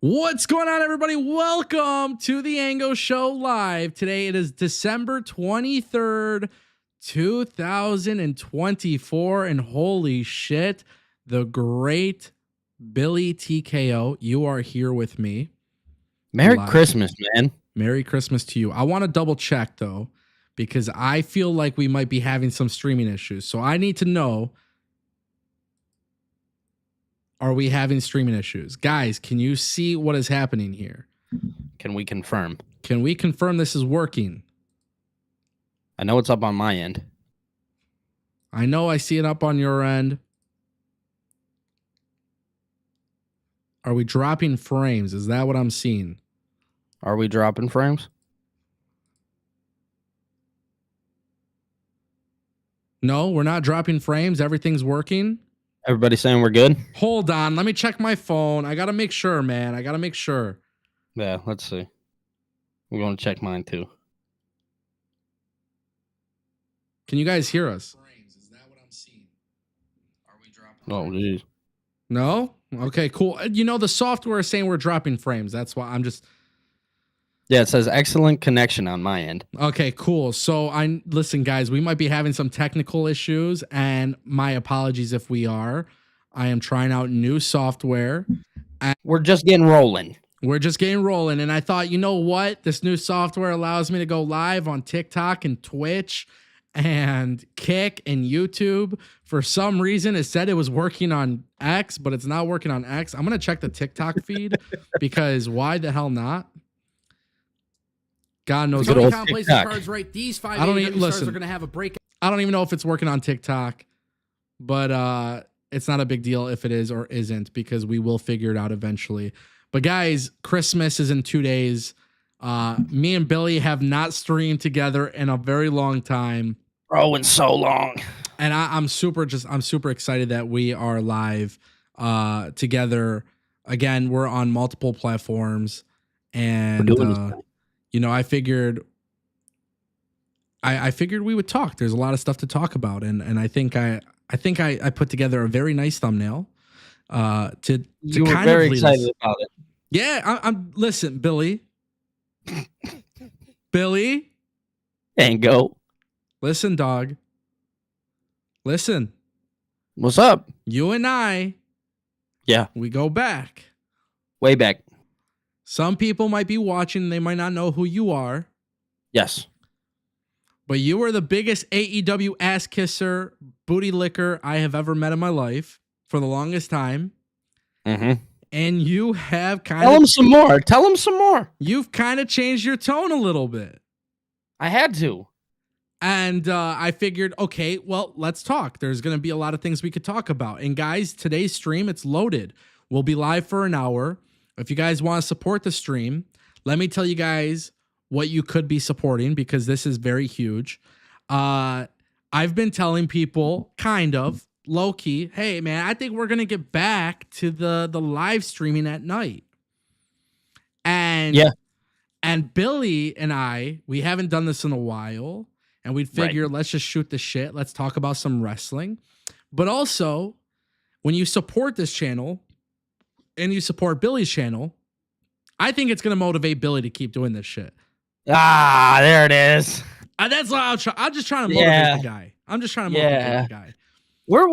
What's going on, everybody? Welcome to the Ango Show Live. Today it is December 23rd, 2024. And holy shit, the great Billy TKO, you are here with me. Merry live. Christmas, man. Merry Christmas to you. I want to double check, though, because I feel like we might be having some streaming issues. So I need to know, are we having streaming issues? Guys, can you see what is happening here? Can we confirm? Can we confirm this is working? I know it's up on my end. I know I see it up on your end. Are we dropping frames? Is that what I'm seeing? Are we dropping frames? No, we're not dropping frames. Everything's working. Everybody saying we're good? Hold on. Let me check my phone. I got to make sure, man. I got to make sure. Yeah, let's see. We're going to check mine too. Can you guys hear us? Is that what I'm seeing? Are we dropping? Oh, geez. No? Okay, cool. You know, the software is saying we're dropping frames. That's why I'm just... Yeah, it says excellent connection on my end. Okay, cool. So listen, guys, we might be having some technical issues, and my apologies if we are. I am trying out new software. We're just getting rolling. We're just getting rolling. And I thought, you know what? This new software allows me to go live on TikTok and Twitch and Kick and YouTube. For some reason, it said it was working on X, but it's not working on X. I'm going to check the TikTok feed because why the hell not? God knows. Tony Khan plays the cards right. These five AEW stars are going to have a break. I don't even know if it's working on TikTok, but it's not a big deal if it is or isn't because we will figure it out eventually. But guys, Christmas is in 2 days. Me and Billy have not streamed together in a very long time. Bro, in so long. And I'm super excited that we are live together. Again, we're on multiple platforms, and you know, I figured we would talk. There's a lot of stuff to talk about, and I think I put together a very nice thumbnail. To you kind were very of excited about it. Yeah, I'm. Listen, Billy. Billy. And go. Listen, dog. Listen. What's up? You and I. Yeah. We go back. Way back. Some people might be watching. They might not know who you are. Yes. But you were the biggest AEW ass kisser, booty licker I have ever met in my life for the longest time. Mm-hmm. And you have kind Tell him some more. Tell him some more. You've kind of changed your tone a little bit. I had to. And I figured, okay, well, let's talk. There's going to be a lot of things we could talk about. And guys, today's stream, it's loaded. We'll be live for an hour. If you guys want to support the stream, let me tell you guys what you could be supporting because this is very huge. I've been telling people kind of low-key, hey, man, I think we're going to get back to the live streaming at night. And yeah. And Billy and I, we haven't done this in a while. And we'd figure, let's just shoot the shit. Let's talk about some wrestling. But also, when you support this channel and you support Billy's channel, I think it's going to motivate Billy to keep doing this shit. Ah, there it is. That's what I'm just trying to motivate the guy. I'm just trying to motivate the guy. We're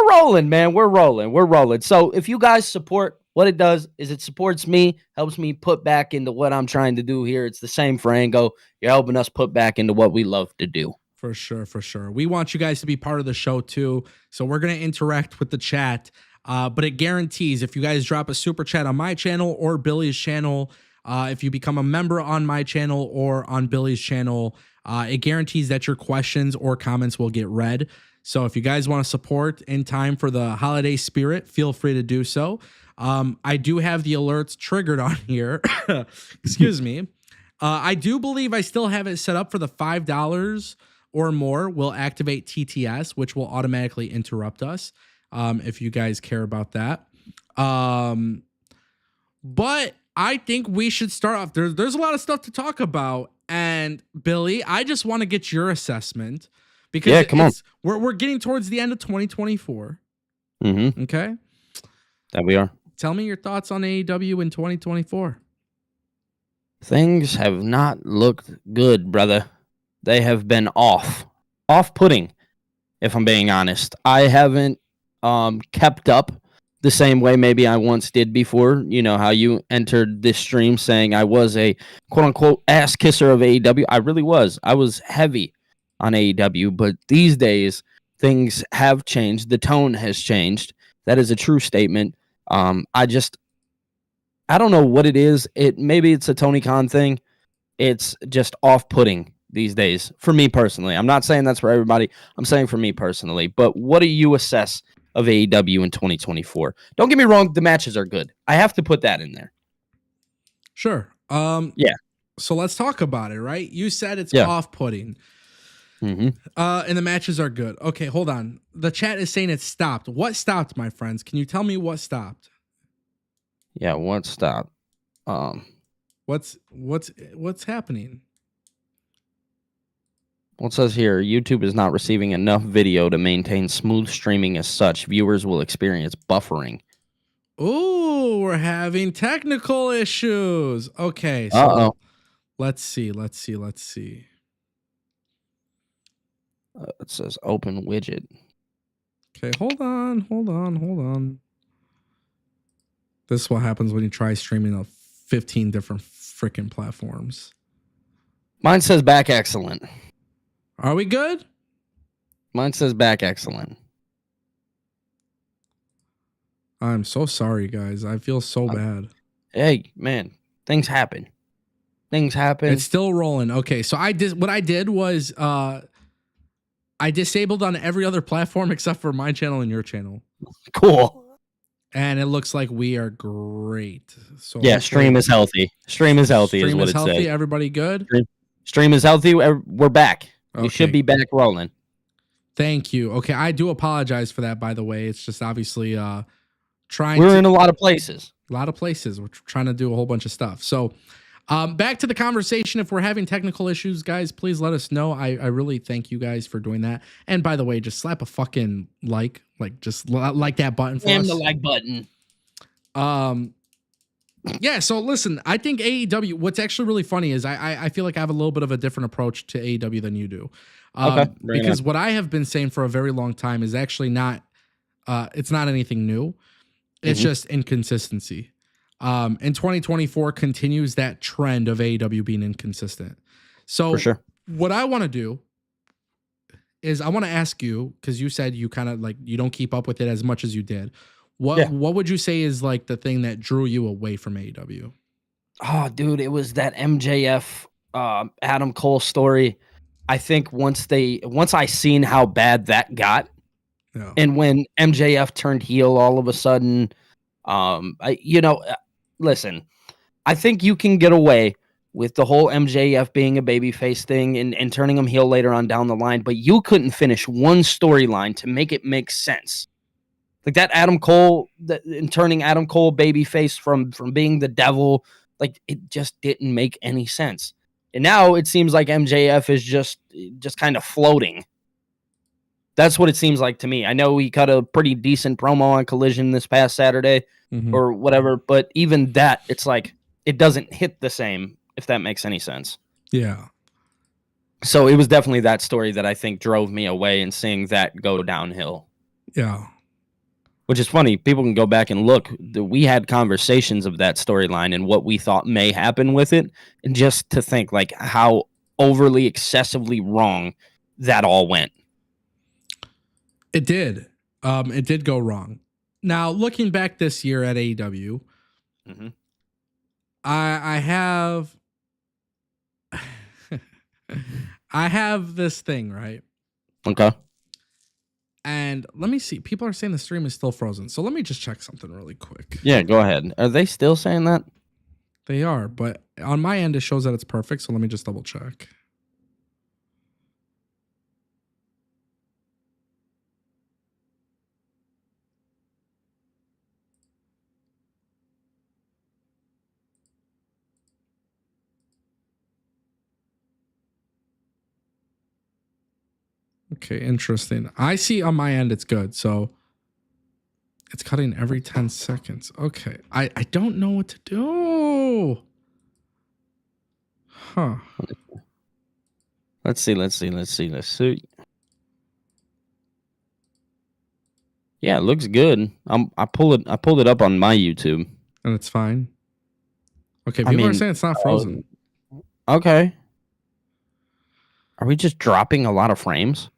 rolling, man. We're rolling. So if you guys support, what it does is it supports me, helps me put back into what I'm trying to do here. It's the same for Ango. You're helping us put back into what we love to do. For sure. We want you guys to be part of the show too. So we're going to interact with the chat. But it guarantees if you guys drop a super chat on my channel or Billy's channel, if you become a member on my channel or on Billy's channel, it guarantees that your questions or comments will get read. So if you guys want to support in time for the holiday spirit, feel free to do so. I do have the alerts triggered on here. Excuse me. I do believe I still have it set up for the $5 or more will activate TTS, which will automatically interrupt us. If you guys care about that. But I think we should start off. There's a lot of stuff to talk about. And Billy, I just want to get your assessment because come on. We're getting towards the end of 2024. Mm-hmm. Okay. That we are. tell me your thoughts on AEW in 2024. Things have not looked good, brother. They have been off-putting, if I'm being honest. I haven't kept up the same way maybe I once did before. You know how you entered this stream saying I was a quote-unquote ass kisser of AEW. I really was. I was heavy on AEW, but these days things have changed. The tone has changed. That is a true statement. I don't know what it is. Maybe it's a Tony Khan thing. It's just off-putting these days for me personally. I'm not saying that's for everybody. I'm saying for me personally. But what do you assess of AEW in 2024? Don't get me wrong, the matches are good. I have to put that in there. Sure. Yeah. So let's talk about it, right? You said it's off-putting. Mm-hmm. And the matches are good. Okay, hold on. The chat is saying it stopped. What stopped, my friends? Can you tell me what stopped? Yeah, what stopped? What's happening? Well, it says here, YouTube is not receiving enough video to maintain smooth streaming as such. Viewers will experience buffering. Ooh, we're having technical issues. Okay, so let's see. It says open widget. Okay, hold on. This is what happens when you try streaming on 15 different freaking platforms. Mine says back excellent. Are we good? Mine says back excellent. I'm so sorry, guys. I feel so bad. Hey, man, things happen. It's still rolling. Okay, so what I did was I disabled on every other platform except for my channel and your channel. Cool. And it looks like we are great. So yeah, stream is healthy. Stream is healthy is what it says. Everybody good? Stream is healthy. We're back. Okay. We should be back rolling. Thank you. Okay, I do apologize for that, by the way. It's just obviously we're in a lot of places. We're trying to do a whole bunch of stuff. So back to the conversation. If we're having technical issues, guys, please let us know. I really thank you guys for doing that. And by the way, just slap a fucking just like that button for us. The like button. Yeah, so listen, I think AEW, what's actually really funny is I feel like I have a little bit of a different approach to AEW than you do. Because what I have been saying for a very long time is actually not, it's not anything new. It's just inconsistency. And 2024 continues that trend of AEW being inconsistent. So for sure. What I want to do is I want to ask you, because you said you kind of you don't keep up with it as much as you did. What would you say is the thing that drew you away from AEW? Oh, dude, it was that MJF Adam Cole story. I think once I seen how bad that got, and when MJF turned heel all of a sudden, listen, I think you can get away with the whole MJF being a babyface thing and turning him heel later on down the line, but you couldn't finish one storyline to make it make sense. Like that Adam Cole, and turning Adam Cole babyface from being the devil, it just didn't make any sense. And now it seems like MJF is just kind of floating. That's what it seems like to me. I know he cut a pretty decent promo on Collision this past Saturday or whatever, but even that, it's it doesn't hit the same, if that makes any sense. Yeah. So it was definitely that story that I think drove me away and seeing that go downhill. Yeah. Which is funny. People can go back and look. We had conversations of that storyline and what we thought may happen with it. And just to think how overly excessively wrong that all went. It did. It did go wrong. Now, looking back this year at AEW, I have I have this thing, right? Okay. And let me see. People are saying the stream is still frozen. So let me just check something really quick. Yeah, go ahead. Are they still saying that? They are, but on my end, it shows that it's perfect. So let me just double check. Okay, interesting. I see on my end it's good. So It's cutting every 10 seconds. Okay. I don't know what to do. Huh. Let's see. Yeah, it looks good. I pulled it up on my YouTube. And it's fine. Okay, people are saying it's not frozen. Okay. Are we just dropping a lot of frames?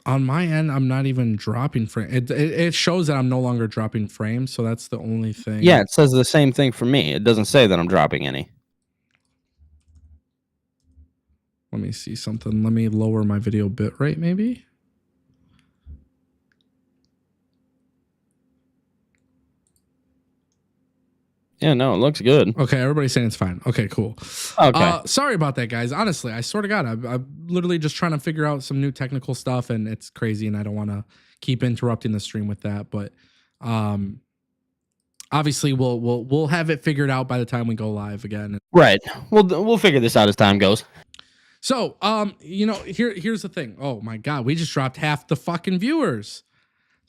On my end, I'm not even dropping frames. It shows that I'm no longer dropping frames, so that's the only thing. Yeah, it says the same thing for me. It doesn't say that I'm dropping any. Let me see something. Let me lower my video bitrate, maybe. Yeah, no, it looks good. Okay, everybody's saying it's fine. Okay, cool. Okay. Sorry about that, guys. Honestly, I swear to God, I'm literally just trying to figure out some new technical stuff, and it's crazy, and I don't want to keep interrupting the stream with that. But obviously, we'll have it figured out by the time we go live again. Right. We'll figure this out as time goes. So, here's the thing. Oh my God, we just dropped half the fucking viewers.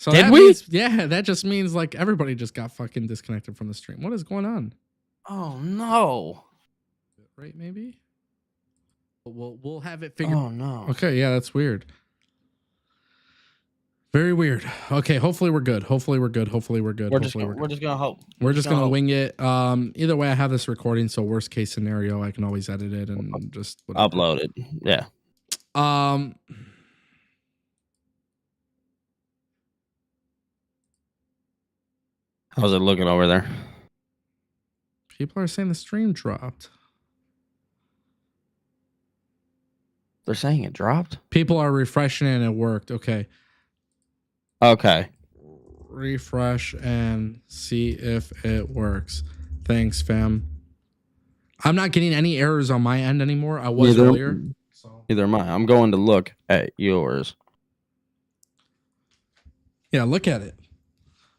So Did that we? means, yeah, that just means like everybody just got fucking disconnected from the stream. What is going on? Oh no. Right, maybe. We'll have it figured. Oh no. Okay, yeah, that's weird. Very weird. Okay, hopefully we're good. We're just gonna hope. We're just gonna wing it. Either way, I have this recording, so worst case scenario, I can always edit it and just upload it. Yeah. How's it looking over there? People are saying the stream dropped. They're saying it dropped? People are refreshing and it worked. Okay. Refresh and see if it works. Thanks, fam. I'm not getting any errors on my end anymore. I was earlier. Neither am I. I'm going to look at yours. Yeah, look at it.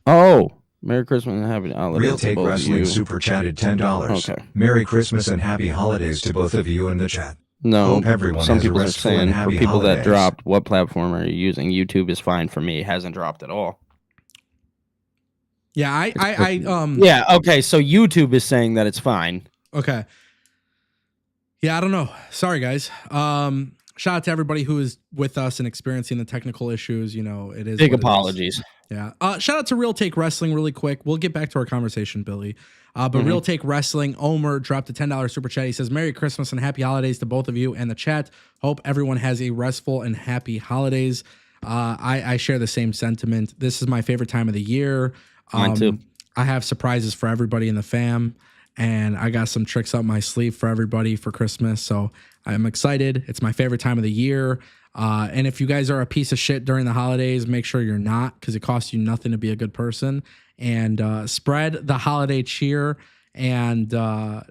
Oh. Merry Christmas and Happy Holidays. Real Take Wrestling super chatted $10. Okay. Merry Christmas and Happy Holidays to both of you in the chat. No, hope everyone some has people a are saying for people holidays. That dropped, what platform are you using? YouTube is fine for me. It hasn't dropped at all. Yeah, yeah, okay, so YouTube is saying that it's fine. Okay. Yeah, I don't know. Sorry, guys. Shout out to everybody who is with us and experiencing the technical issues. You know, it is big apologies. Yeah. Shout out to Real Take Wrestling really quick. We'll get back to our conversation, Billy. But Real Take Wrestling, Omer dropped a $10 super chat. He says, Merry Christmas and Happy Holidays to both of you and the chat. Hope everyone has a restful and happy holidays. I share the same sentiment. This is my favorite time of the year. Mine too. I have surprises for everybody in the fam, and I got some tricks up my sleeve for everybody for Christmas. So I'm excited. It's my favorite time of the year. And if you guys are a piece of shit during the holidays, make sure you're not, because it costs you nothing to be a good person. And spread the holiday cheer. And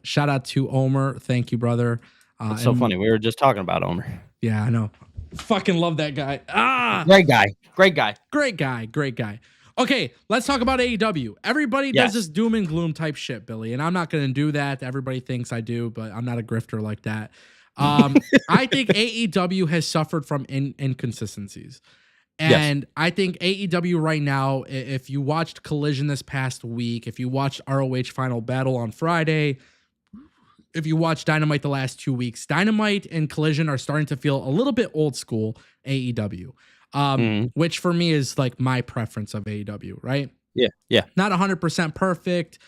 shout out to Omer. Thank you, brother. It's so funny. We were just talking about Omer. Yeah, I know. Fucking love that guy. Great guy. Okay, let's talk about AEW. Everybody does this doom and gloom type shit, Billy, and I'm not going to do that. Everybody thinks I do, but I'm not a grifter like that. I think AEW has suffered from inconsistencies. And I think AEW right now, if you watched Collision this past week, if you watched ROH Final Battle on Friday, if you watched Dynamite the last 2 weeks, Dynamite and Collision are starting to feel a little bit old school AEW. Which for me is like my preference of AEW, right? Yeah. Not 100% perfect.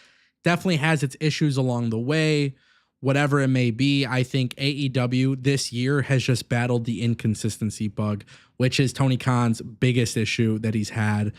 Definitely has its issues along the way. Whatever it may be, I think AEW this year has just battled the inconsistency bug, which is Tony Khan's biggest issue that he's had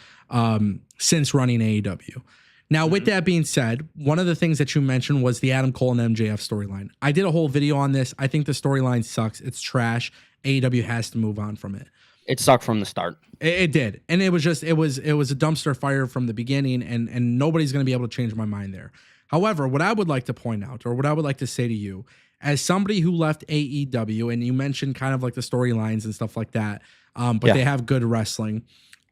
since running AEW. Now, with that being said, one of the things that you mentioned was the Adam Cole and MJF storyline. I did a whole video on this. I think the storyline sucks. It's trash. AEW has to move on from it. It sucked from the start. It did. And it was a dumpster fire from the beginning, and nobody's going to be able to change my mind there. However, what I would like to point out, or what I would like to say to you, as somebody who left AEW, and you mentioned kind of like the storylines and stuff like that, but they have good wrestling.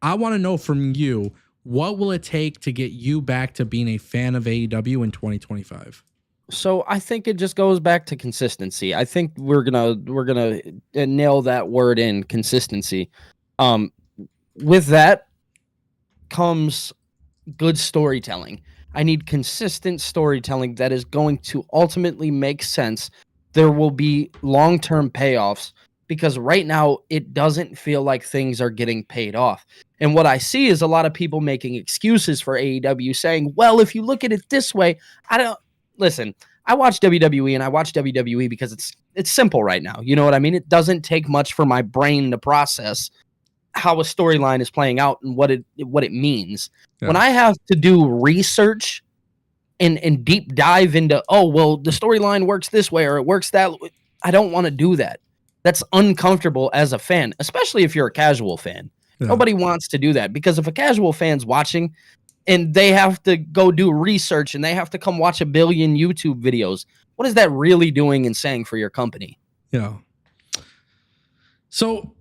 I want to know from you, what will it take to get you back to being a fan of AEW in 2025? So I think it just goes back to consistency. I think we're gonna nail that word in, consistency. With that comes good storytelling. I need consistent storytelling that is going to ultimately make sense. There will be long-term payoffs because right now it doesn't feel like things are getting paid off. And what I see is a lot of people making excuses for AEW saying, well, if you look at it this way, I don't listen. I watch WWE and I watch WWE because it's simple right now. You know what I mean? It doesn't take much for my brain to process how a storyline is playing out and what it means. Yeah. When I have to do research and deep dive into, oh, well, the storyline works this way or it works that, I don't want to do that. That's uncomfortable as a fan, especially if you're a casual fan. Yeah. Nobody wants to do that because if a casual fan's watching and they have to go do research and they have to come watch a billion YouTube videos, what is that really doing and saying for your company? Yeah. So,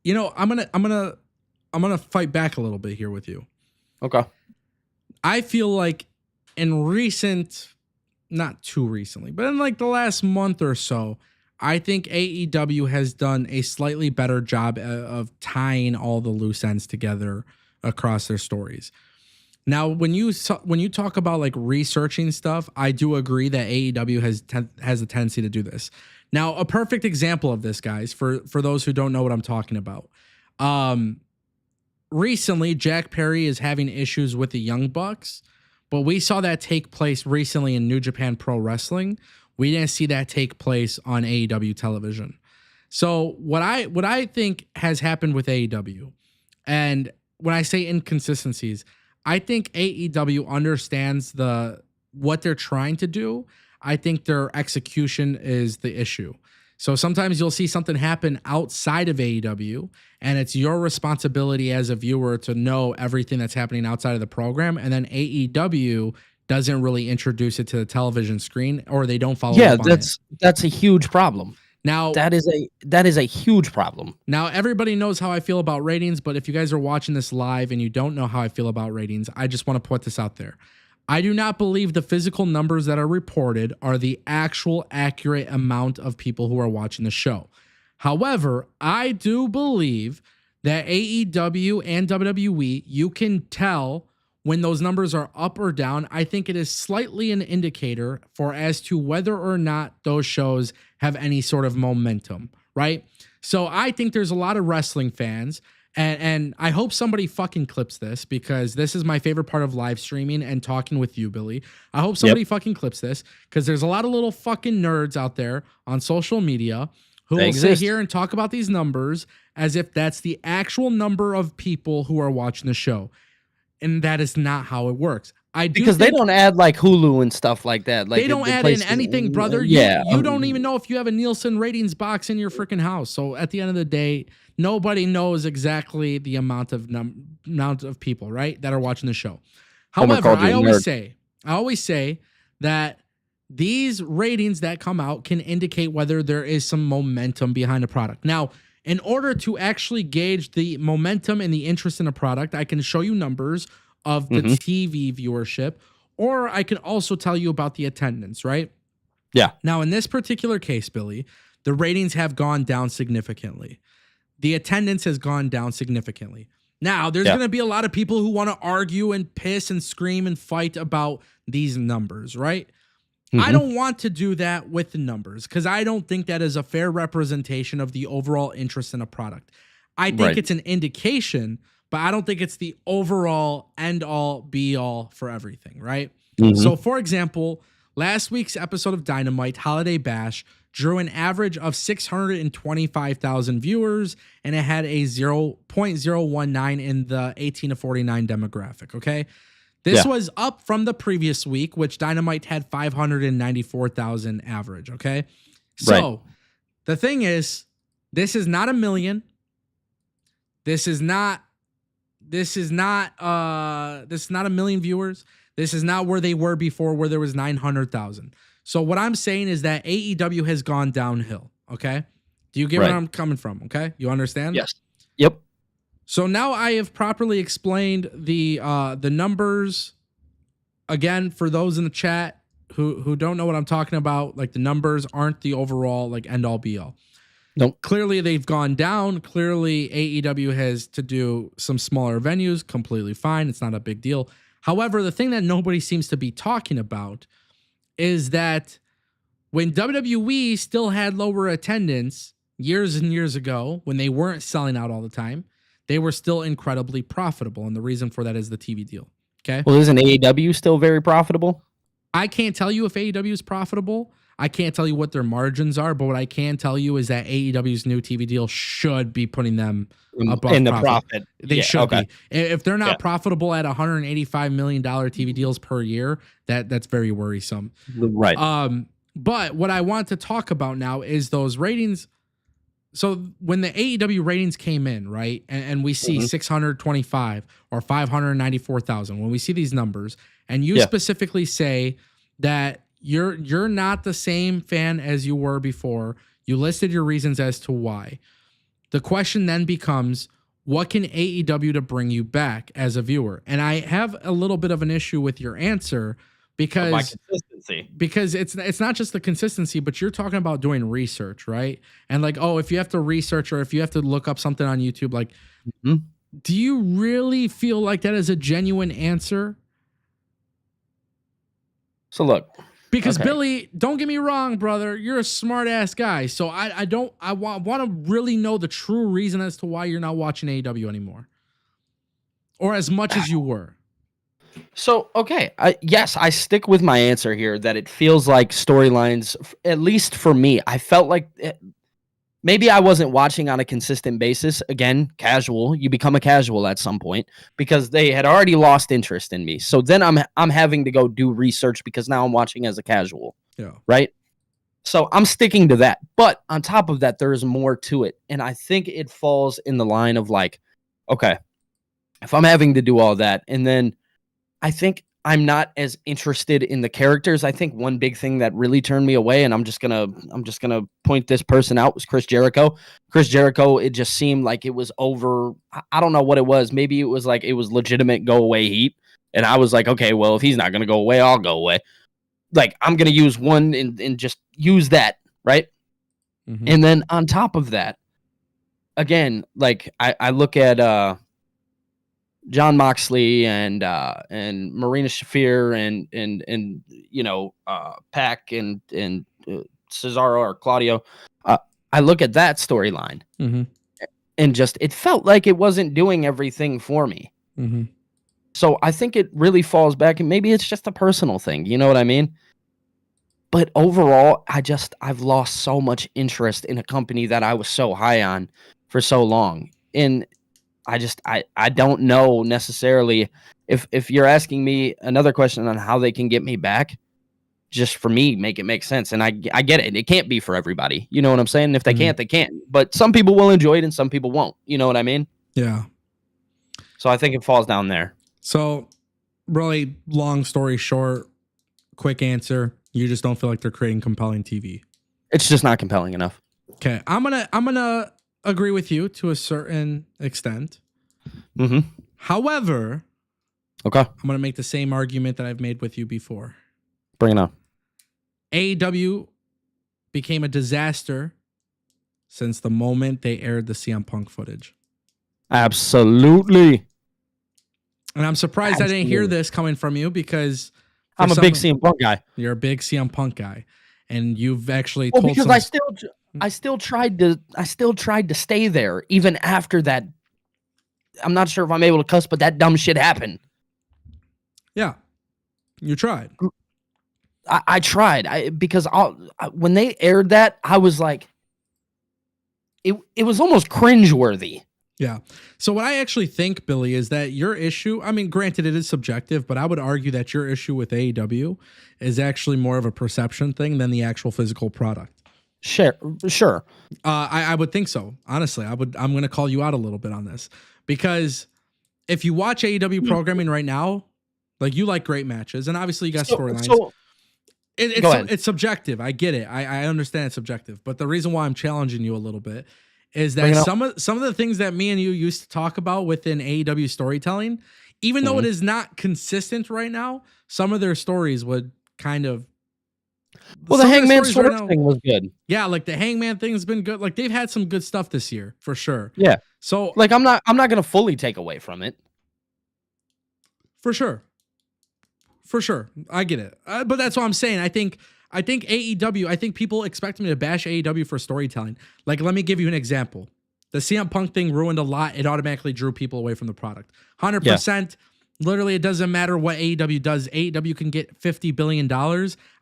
you know, I'm gonna fight back a little bit here with you. Okay. I feel like not too recently, but in like the last month or so, I think AEW has done a slightly better job of tying all the loose ends together across their stories. Now, when you talk about like researching stuff, I do agree that AEW has a tendency to do this. Now, a perfect example of this, guys, for those who don't know what I'm talking about. Recently, Jack Perry is having issues with the Young Bucks, but we saw that take place recently in New Japan Pro Wrestling. We didn't see that take place on AEW television. So what I think has happened with AEW, and when I say inconsistencies, I think AEW understands what they're trying to do. I think their execution is the issue. So sometimes you'll see something happen outside of AEW, and it's your responsibility as a viewer to know everything that's happening outside of the program, and then AEW doesn't really introduce it to the television screen, or they don't follow up on it. That's a huge problem. Now that is a huge problem. Now everybody knows how I feel about ratings, but if you guys are watching this live and you don't know how I feel about ratings, I just want to put this out there. I do not believe the physical numbers that are reported are the actual accurate amount of people who are watching the show. However, I do believe that AEW and WWE, you can tell when those numbers are up or down. I think it is slightly an indicator for as to whether or not those shows have any sort of momentum, right? So I think there's a lot of wrestling fans, and I hope somebody fucking clips this because this is my favorite part of live streaming and talking with you, Billy. I hope somebody fucking clips this because there's a lot of little fucking nerds out there on social media who will sit here and talk about these numbers as if that's the actual number of people who are watching the show. And that is not how it works. Because they don't add like Hulu and stuff like that. Like they don't add in anything, brother. Yeah, you don't even know if you have a Nielsen ratings box in your freaking house. So at the end of the day, nobody knows exactly the amount of people, right, that are watching the show. However, I always say that these ratings that come out can indicate whether there is some momentum behind a product. Now, in order to actually gauge the momentum and the interest in a product, I can show you numbers of the TV viewership, or I can also tell you about the attendance, right? Yeah. Now, in this particular case, Billy, the ratings have gone down significantly. The attendance has gone down significantly. Now, there's going to be a lot of people who want to argue and piss and scream and fight about these numbers, right? I don't want to do that with the numbers because I don't think that is a fair representation of the overall interest in a product. I think it's an indication, but I don't think it's the overall end-all, be-all for everything, right? So, for example, last week's episode of Dynamite, Holiday Bash, drew an average of 625,000 viewers, and it had a 0.019 in the 18 to 49 demographic, okay? This was up from the previous week, which Dynamite had 594,000 average, okay? So, the thing is, this is not a million. This is not a million viewers. This is not where they were before, where there was 900,000. So what I'm saying is that AEW has gone downhill, okay? Do you get where I'm coming from, okay? You understand? Yes. Yep. So now I have properly explained the numbers. Again, for those in the chat who don't know what I'm talking about, like the numbers aren't the overall like end all be all. Nope. Clearly, they've gone down. Clearly, AEW has to do some smaller venues. Completely fine. It's not a big deal. However, the thing that nobody seems to be talking about is that when WWE still had lower attendance years and years ago, when they weren't selling out all the time, they were still incredibly profitable. And the reason for that is the TV deal. Okay. Well, isn't AEW still very profitable? I can't tell you if AEW is profitable. I can't tell you what their margins are, but what I can tell you is that AEW's new TV deal should be putting them above in the profit. They should be. If they're not profitable at $185 million TV deals per year, that's very worrisome. Right. But what I want to talk about now is those ratings. So when the AEW ratings came in, right, and we see 625 or 594,000, when we see these numbers, and you specifically say that you're not the same fan as you were before, you listed your reasons as to why. The question then becomes, what can AEW to bring you back as a viewer? And I have a little bit of an issue with your answer because my consistency. Because it's not just the consistency, but you're talking about doing research, right? And like, oh, if you have to research or if you have to look up something on YouTube, like, do you really feel like that is a genuine answer? So look, because Billy, don't get me wrong, brother, you're a smart ass guy. So I want to really know the true reason as to why you're not watching AEW anymore, or as much as you were. So, yes, I stick with my answer here that it feels like storylines, at least for me, I felt like maybe I wasn't watching on a consistent basis. Again, casual. You become a casual at some point because they had already lost interest in me. So then I'm having to go do research because now I'm watching as a casual. Yeah. Right? So I'm sticking to that. But on top of that, there is more to it. And I think it falls in the line of like, okay, if I'm having to do all that, and then I think I'm not as interested in the characters. I think one big thing that really turned me away, and I'm just gonna point this person out, was Chris Jericho. Chris Jericho, it just seemed like it was over. I don't know what it was. Maybe it was like it was legitimate go away heat, and I was like, okay, well, if he's not gonna go away, I'll go away. Like, I'm gonna use one and just use that, right? Mm-hmm. And then on top of that, again, like I look at John Moxley and Marina Shafir and you know, Pac and Cesaro or Claudio. I look at that storyline and just it felt like it wasn't doing everything for me. So I think it really falls back, and maybe it's just a personal thing. You know what I mean? But overall, I've lost so much interest in a company that I was so high on for so long. And I don't know necessarily if you're asking me another question on how they can get me back, just for me, make it make sense. And I get it. It can't be for everybody. You know what I'm saying? If they can't, they can't. But some people will enjoy it and some people won't. You know what I mean? Yeah. So I think it falls down there. So really, long story short, quick answer. You just don't feel like they're creating compelling TV. It's just not compelling enough. Okay. I'm gonna agree with you to a certain extent. However, I'm going to make the same argument that I've made with you before. Bring it on. AEW became a disaster since the moment they aired the CM Punk footage. Absolutely. And I'm surprised I didn't hear this coming from you, because I'm a big CM Punk guy. You're a big CM Punk guy. And you've actually told because I still tried to stay there even after that. I'm not sure if I'm able to cuss, but that dumb shit happened. Yeah, you tried. I tried because when they aired that, I was like, it was almost cringeworthy. Yeah. So what I actually think, Billy, is that your issue, I mean, granted, it is subjective, but I would argue that your issue with AEW is actually more of a perception thing than the actual physical product. Sure. I would think so. Honestly, I'm going to call you out a little bit on this, because if you watch AEW programming right now, like, you like great matches, and obviously you got storylines. So it's subjective. I get it. I understand it's subjective, but the reason why I'm challenging you a little bit is that some of the things that me and you used to talk about within AEW storytelling, even though it is not consistent right now, some of their stories would kind of Well, the Hangman Swerve thing was good. Yeah, like the Hangman thing's been good. Like they've had some good stuff this year for sure. Yeah. So like I'm not gonna fully take away from it. For sure. I get it. But that's what I'm saying. I think AEW, I think people expect me to bash AEW for storytelling. Like, let me give you an example. The CM Punk thing ruined a lot. It automatically drew people away from the product. 100%. Literally, it doesn't matter what AEW does. AEW can get $50 billion.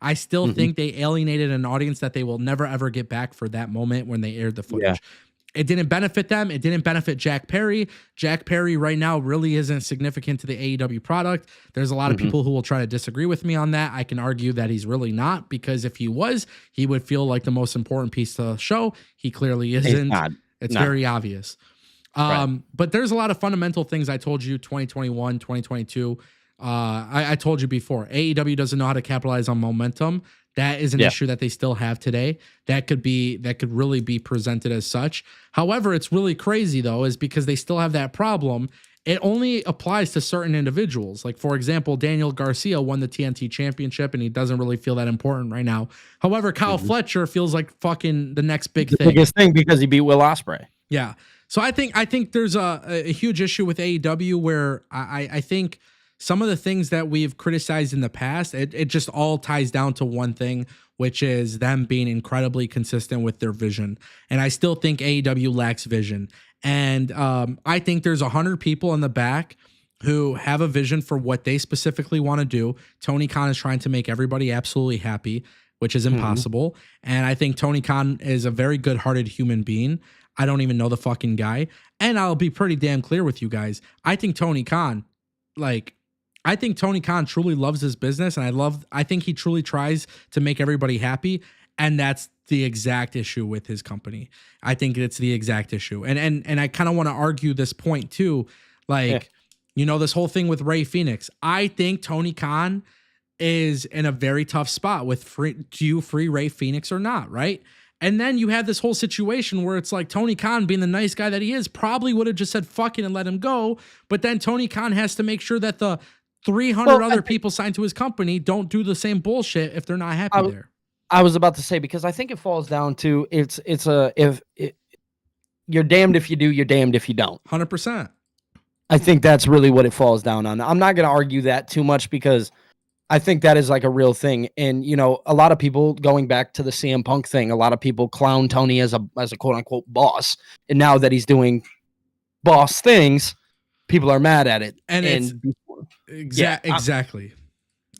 I still think they alienated an audience that they will never, ever get back for that moment when they aired the footage. Yeah. It didn't benefit them. It didn't benefit Jack Perry. Jack Perry right now really isn't significant to the AEW product. There's a lot of people who will try to disagree with me on that. I can argue that he's really not, because if he was, he would feel like the most important piece to the show. He clearly isn't. It's very obvious. But there's a lot of fundamental things I told you 2021, 2022. I told you before, AEW doesn't know how to capitalize on momentum. That is an issue that they still have today. That could really be presented as such. However, it's really crazy though, is because they still have that problem. It only applies to certain individuals. Like, for example, Daniel Garcia won the TNT championship and he doesn't really feel that important right now. However, Kyle Fletcher feels like fucking the next big thing. Biggest thing, because he beat Will Ospreay. Yeah. So I think there's a huge issue with AEW where I think some of the things that we've criticized in the past, it just all ties down to one thing, which is them being incredibly consistent with their vision. And I still think AEW lacks vision. And I think there's 100 people in the back who have a vision for what they specifically want to do. Tony Khan is trying to make everybody absolutely happy, which is impossible. And I think Tony Khan is a very good-hearted human being. I don't even know the fucking guy. And I'll be pretty damn clear with you guys. I think Tony Khan truly loves his business, and I think he truly tries to make everybody happy, and that's the exact issue with his company. I think it's the exact issue. And I kind of want to argue this point too. Like, this whole thing with Rey Fenix. I think Tony Khan is in a very tough spot with do you free Rey Fenix or not, right? And then you have this whole situation where it's like Tony Khan, being the nice guy that he is, probably would have just said fuck it and let him go. But then Tony Khan has to make sure that the 300 other people signed to his company don't do the same bullshit if they're not happy there. I was about to say, because I think it falls down to you're damned if you do, you're damned if you don't. 100%. I think that's really what it falls down on. I'm not going to argue that too much, because I think that is like a real thing. And, a lot of people, going back to the CM Punk thing, a lot of people clown Tony as a quote unquote boss. And now that he's doing boss things, people are mad at it. Exactly.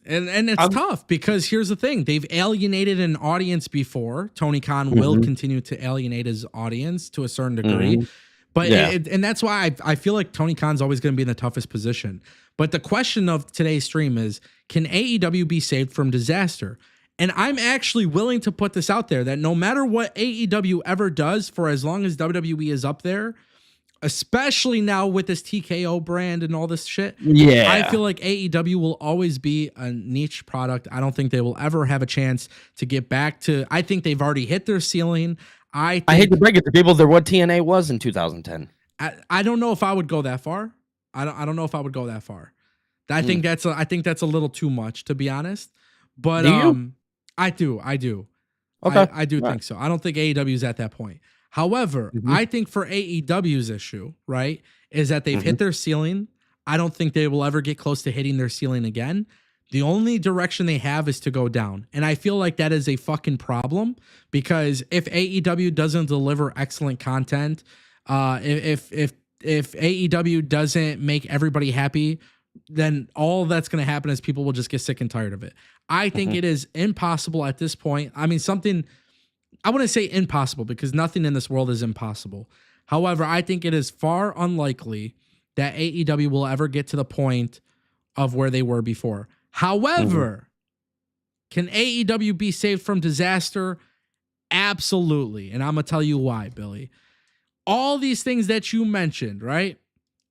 And it's tough, because here's the thing. They've alienated an audience before. Tony Khan will continue to alienate his audience to a certain degree. But and that's why I feel like Tony Khan's always going to be in the toughest position. But the question of today's stream is, can AEW be saved from disaster? And I'm actually willing to put this out there, that no matter what AEW ever does, for as long as WWE is up there, especially now with this TKO brand and all this shit, I feel like AEW will always be a niche product. I don't think they will ever have a chance to get back to, I think they've already hit their ceiling. I hate to break it to people, they're what TNA was in 2010. I don't know if I would go that far. I don't know if I would go that far. I think that's a little too much, to be honest. But do you? I do. Okay. I do think so. I don't think AEW is at that point. However, I think for AEW's issue, right, is that they've hit their ceiling. I don't think they will ever get close to hitting their ceiling again. The only direction they have is to go down. And I feel like that is a fucking problem, because if AEW doesn't deliver excellent content, if AEW doesn't make everybody happy, then all that's going to happen is people will just get sick and tired of it. I think it is impossible at this point. I mean, I wouldn't say impossible, because nothing in this world is impossible. However, I think it is far unlikely that AEW will ever get to the point of where they were before. However, can AEW be saved from disaster? Absolutely. And I'm going to tell you why, Billy. All these things that you mentioned, right?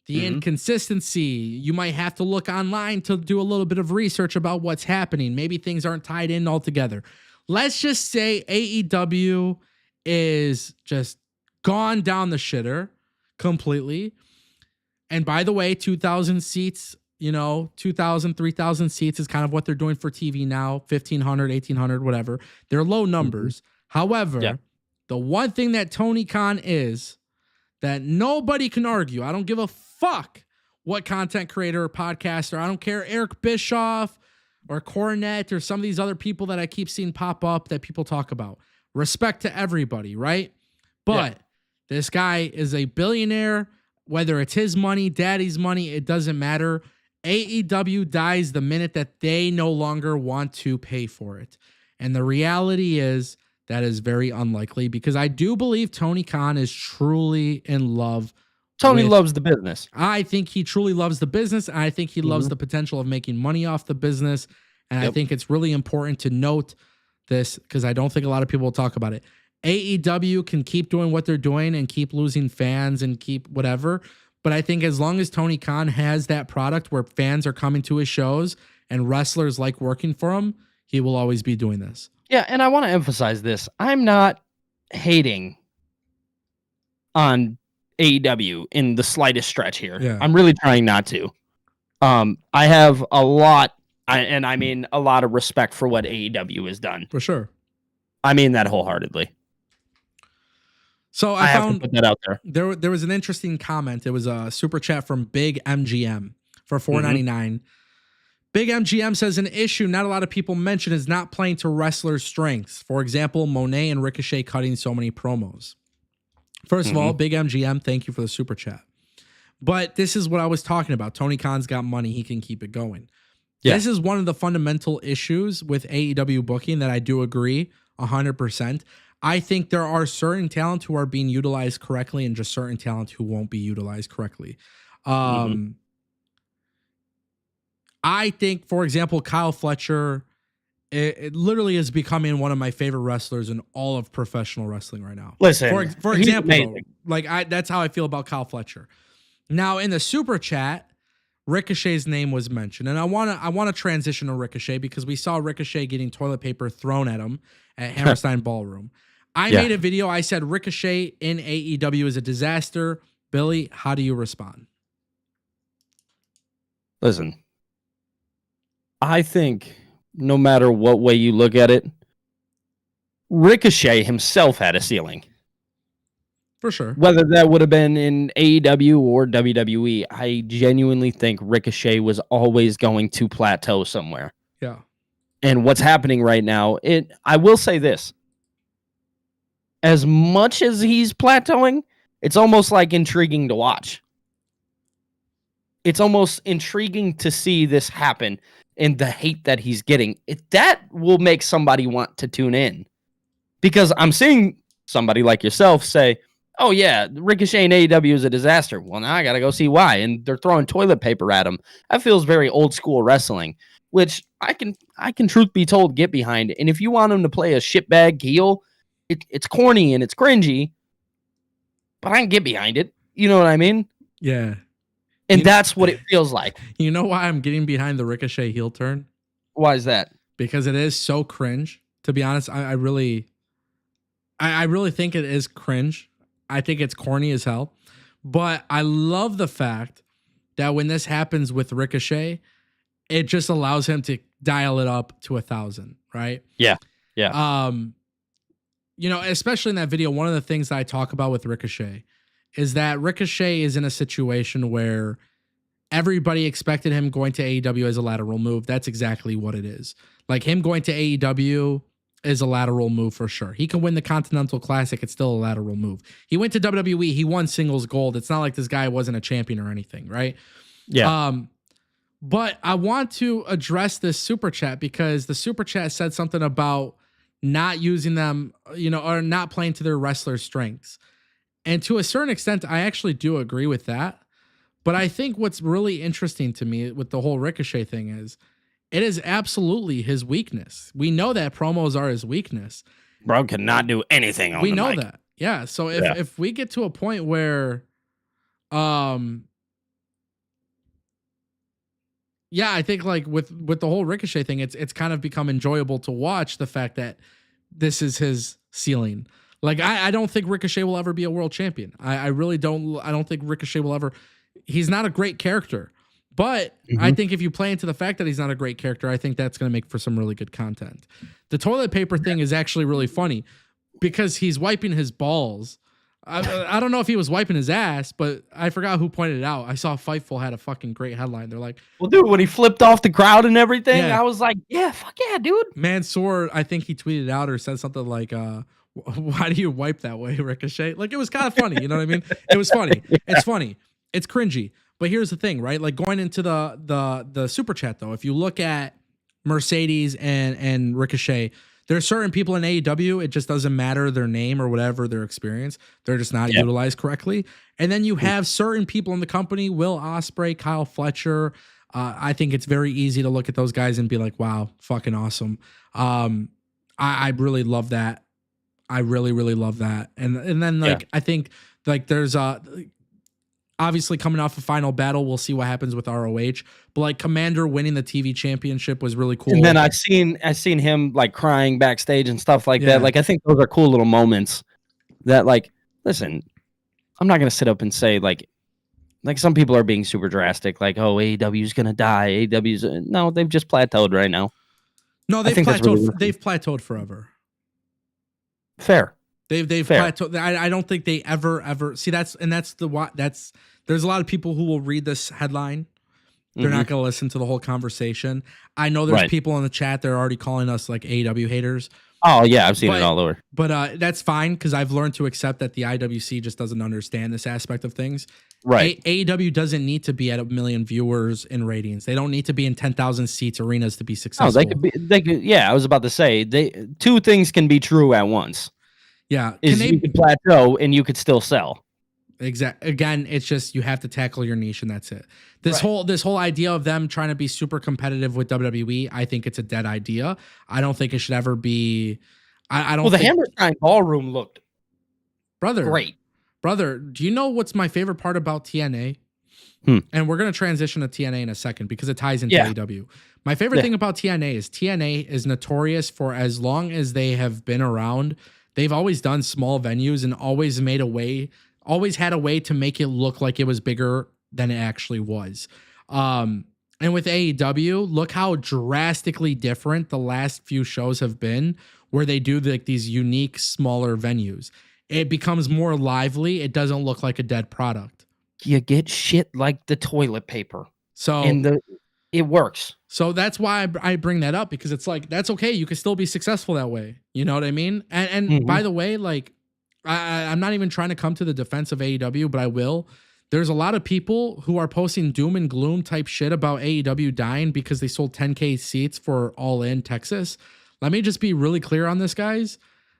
The inconsistency, you might have to look online to do a little bit of research about what's happening. Maybe things aren't tied in altogether. Let's just say AEW is just gone down the shitter completely. And by the way, 2,000 seats, 2,000, 3,000 seats is kind of what they're doing for TV now, 1,500, 1,800, whatever. They're low numbers. However, the one thing that Tony Khan is that nobody can argue, I don't give a fuck what content creator or podcaster, I don't care, Eric Bischoff or Cornette or some of these other people that I keep seeing pop up that people talk about. Respect to everybody, right? But this guy is a billionaire, whether it's his money, daddy's money, it doesn't matter. AEW dies the minute that they no longer want to pay for it. And the reality is that is very unlikely because I do believe Tony Khan is truly in love. Tony loves the business. I think he truly loves the business. I think he loves the potential of making money off the business. And I think it's really important to note this because I don't think a lot of people will talk about it. AEW can keep doing what they're doing and keep losing fans and keep whatever. But I think as long as Tony Khan has that product where fans are coming to his shows and wrestlers like working for him, he will always be doing this. Yeah, and I want to emphasize this. I'm not hating on AEW in the slightest stretch here. Yeah. I'm really trying not to. I have a lot, and I mean a lot of respect for what AEW has done. For sure. I mean that wholeheartedly. So I have found to put that out there. There was an interesting comment. It was a super chat from Big MGM for $4.99. Big MGM says an issue not a lot of people mention is not playing to wrestlers' strengths. For example, Monet and Ricochet cutting so many promos. First of all, Big MGM, thank you for the super chat. But this is what I was talking about. Tony Khan's got money. He can keep it going. Yeah. This is one of the fundamental issues with AEW booking that I do agree 100%. I think there are certain talent who are being utilized correctly and just certain talent who won't be utilized correctly. I think, for example, Kyle Fletcher, it literally is becoming one of my favorite wrestlers in all of professional wrestling right now. Listen, for example, that's how I feel about Kyle Fletcher. Now, in the super chat, Ricochet's name was mentioned, and I want to transition to Ricochet because we saw Ricochet getting toilet paper thrown at him at Hammerstein Ballroom. I made a video. I said Ricochet in AEW is a disaster. Billy, how do you respond? Listen, I think no matter what way you look at it, Ricochet himself had a ceiling. For sure. Whether that would have been in AEW or WWE, I genuinely think Ricochet was always going to plateau somewhere. Yeah. And what's happening right now, I will say this. As much as he's plateauing, it's almost like intriguing to watch. It's almost intriguing to see this happen and the hate that he's getting. That will make somebody want to tune in. Because I'm seeing somebody like yourself say, oh yeah, Ricochet and AEW is a disaster. Well, now I got to go see why. And they're throwing toilet paper at him. That feels very old school wrestling, which I can truth be told, get behind. And if you want him to play a shitbag heel, it's corny and it's cringy, but I can get behind it. You know what I mean? Yeah. And that's what it feels like. You know why I'm getting behind the Ricochet heel turn? Why is that? Because it is so cringe. To be honest, I really think it is cringe. I think it's corny as hell. But I love the fact that when this happens with Ricochet, it just allows him to dial it up to 1,000, right? Yeah. Yeah. Especially in that video, one of the things that I talk about with Ricochet is that Ricochet is in a situation where everybody expected him going to AEW as a lateral move. That's exactly what it is. Like him going to AEW is a lateral move for sure. He can win the Continental Classic. It's still a lateral move. He went to WWE. He won singles gold. It's not like this guy wasn't a champion or anything, right? Yeah. But I want to address this super chat because the super chat said something about not using them, or not playing to their wrestler strengths. And to a certain extent, I actually do agree with that. But I think what's really interesting to me with the whole Ricochet thing is it is absolutely his weakness. We know that promos are his weakness. Bro cannot do anything on the mic. We know that. Yeah. So if we get to a point where, I think like with the whole Ricochet thing, it's kind of become enjoyable to watch the fact that this is his ceiling. Like I don't think Ricochet will ever be a world champion. I really don't. I don't think Ricochet will ever. He's not a great character, But I think if you play into the fact that he's not a great character, I think that's going to make for some really good content. The toilet paper thing is actually really funny because he's wiping his balls. I don't know if he was wiping his ass, but I forgot who pointed it out. I saw Fightful had a fucking great headline. They're like, well, dude, when he flipped off the crowd and everything, I was like, yeah, fuck yeah, dude. Mansoor, I think he tweeted out or said something like, why do you wipe that way, Ricochet? Like, it was kind of funny. You know what I mean? It was funny. It's funny. It's cringy. But here's the thing, right? Like, going into the super chat, though, if you look at Mercedes and Ricochet, there are certain people in AEW, it just doesn't matter their name or whatever their experience. They're just not utilized correctly. And then you have certain people in the company, Will Ospreay, Kyle Fletcher. I think it's very easy to look at those guys and be like, wow, fucking awesome. I really love that. I really, really love that. And then like, I think like there's obviously coming off a final battle, we'll see what happens with ROH. But like Commander winning the TV championship was really cool. And then I seen him like crying backstage and stuff like that. Like I think those are cool little moments that like, listen, I'm not gonna sit up and say like some people are being super drastic, like, oh, AEW's gonna die. AEW's no, they've just plateaued right now. No, they've plateaued. They've plateaued forever. Fair. They've plateaued. I don't think they ever see there's a lot of people who will read this headline. They're not going to listen to the whole conversation. I know there's people in the chat that are already calling us like AEW haters. Oh yeah, I've seen it all over. But that's fine because I've learned to accept that the IWC just doesn't understand this aspect of things. Right. AEW doesn't need to be at 1 million viewers in ratings. They don't need to be in 10,000 seats arenas to be successful. Oh, they could. Yeah, I was about to say two things can be true at once. Yeah, you could plateau and you could still sell. Exactly. Again, it's just you have to tackle your niche and that's it. This whole idea of them trying to be super competitive with WWE, I think it's a dead idea. I don't think it should ever be. I don't. Well, the Hammerstein Ballroom looked great. Brother, do you know what's my favorite part about TNA? And we're gonna transition to TNA in a second because it ties into AEW. My favorite thing about TNA is notorious for as long as they have been around. They've always done small venues and always had a way to make it look like it was bigger than it actually was. And with AEW, look how drastically different the last few shows have been where they do like these unique, smaller venues. It becomes more lively. It doesn't look like a dead product. You get shit like the toilet paper. So it works. So that's why I bring that up because it's like, that's okay. You can still be successful that way. You know what I mean? And by the way, like, I'm not even trying to come to the defense of AEW, but I will. There's a lot of people who are posting doom and gloom type shit about AEW dying because they sold 10K seats for All In Texas. Let me just be really clear on this, guys.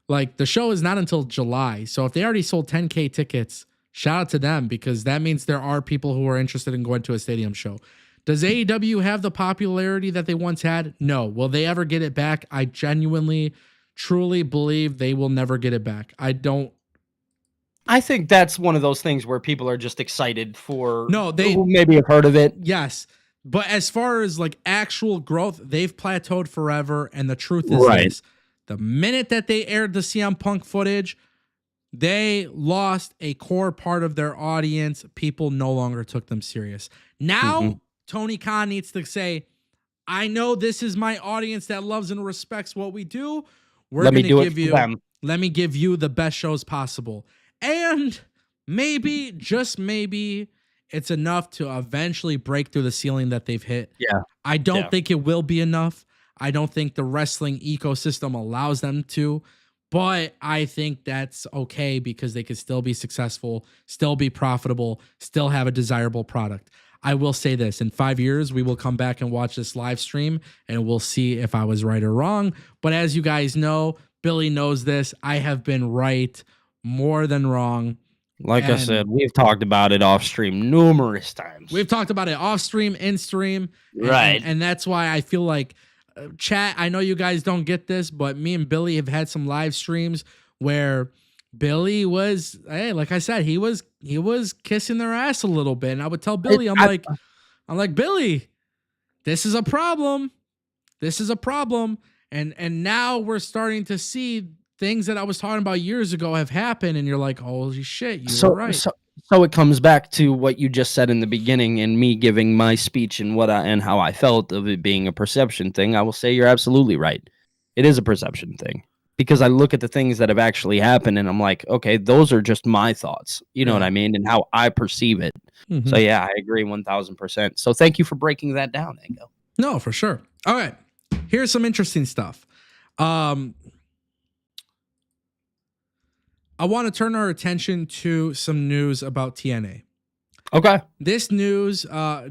Like, the show is not until July. So if they already sold 10K tickets, shout out to them because that means there are people who are interested in going to a stadium show. Does AEW have the popularity that they once had? No. Will they ever get it back? I genuinely, truly believe they will never get it back. I think that's one of those things where people are just excited for. No, they maybe have heard of it. Yes. But as far as like actual growth, they've plateaued forever. And the truth is this, the minute that they aired the CM Punk footage, they lost a core part of their audience. People no longer took them serious. Now, Tony Khan needs to say, I know this is my audience that loves and respects what we do. Let me give you the best shows possible. And maybe, just maybe, it's enough to eventually break through the ceiling that they've hit. Yeah. I don't think it will be enough. I don't think the wrestling ecosystem allows them to. But I think that's okay because they could still be successful, still be profitable, still have a desirable product. I will say this, in 5 years, we will come back and watch this live stream and we'll see if I was right or wrong. But as you guys know, Billy knows this. I have been right more than wrong. Like I said, we've talked about it off stream numerous times. We've talked about it off stream, in stream. Right. And that's why I feel like chat, I know you guys don't get this, but me and Billy have had some live streams where Billy was, hey, like I said, he was kissing their ass a little bit. And I would tell Billy, I'm like, Billy, this is a problem. This is a problem. And now we're starting to see things that I was talking about years ago have happened. And you're like, holy shit, you were right. So it comes back to what you just said in the beginning and me giving my speech and how I felt of it being a perception thing. I will say you're absolutely right. It is a perception thing because I look at the things that have actually happened and I'm like, okay, those are just my thoughts. You know what I mean? And how I perceive it. Mm-hmm. So yeah, I agree 1000%. So thank you for breaking that down, Ango. No, for sure. All right. Here's some interesting stuff. I want to turn our attention to some news about TNA. Okay. This news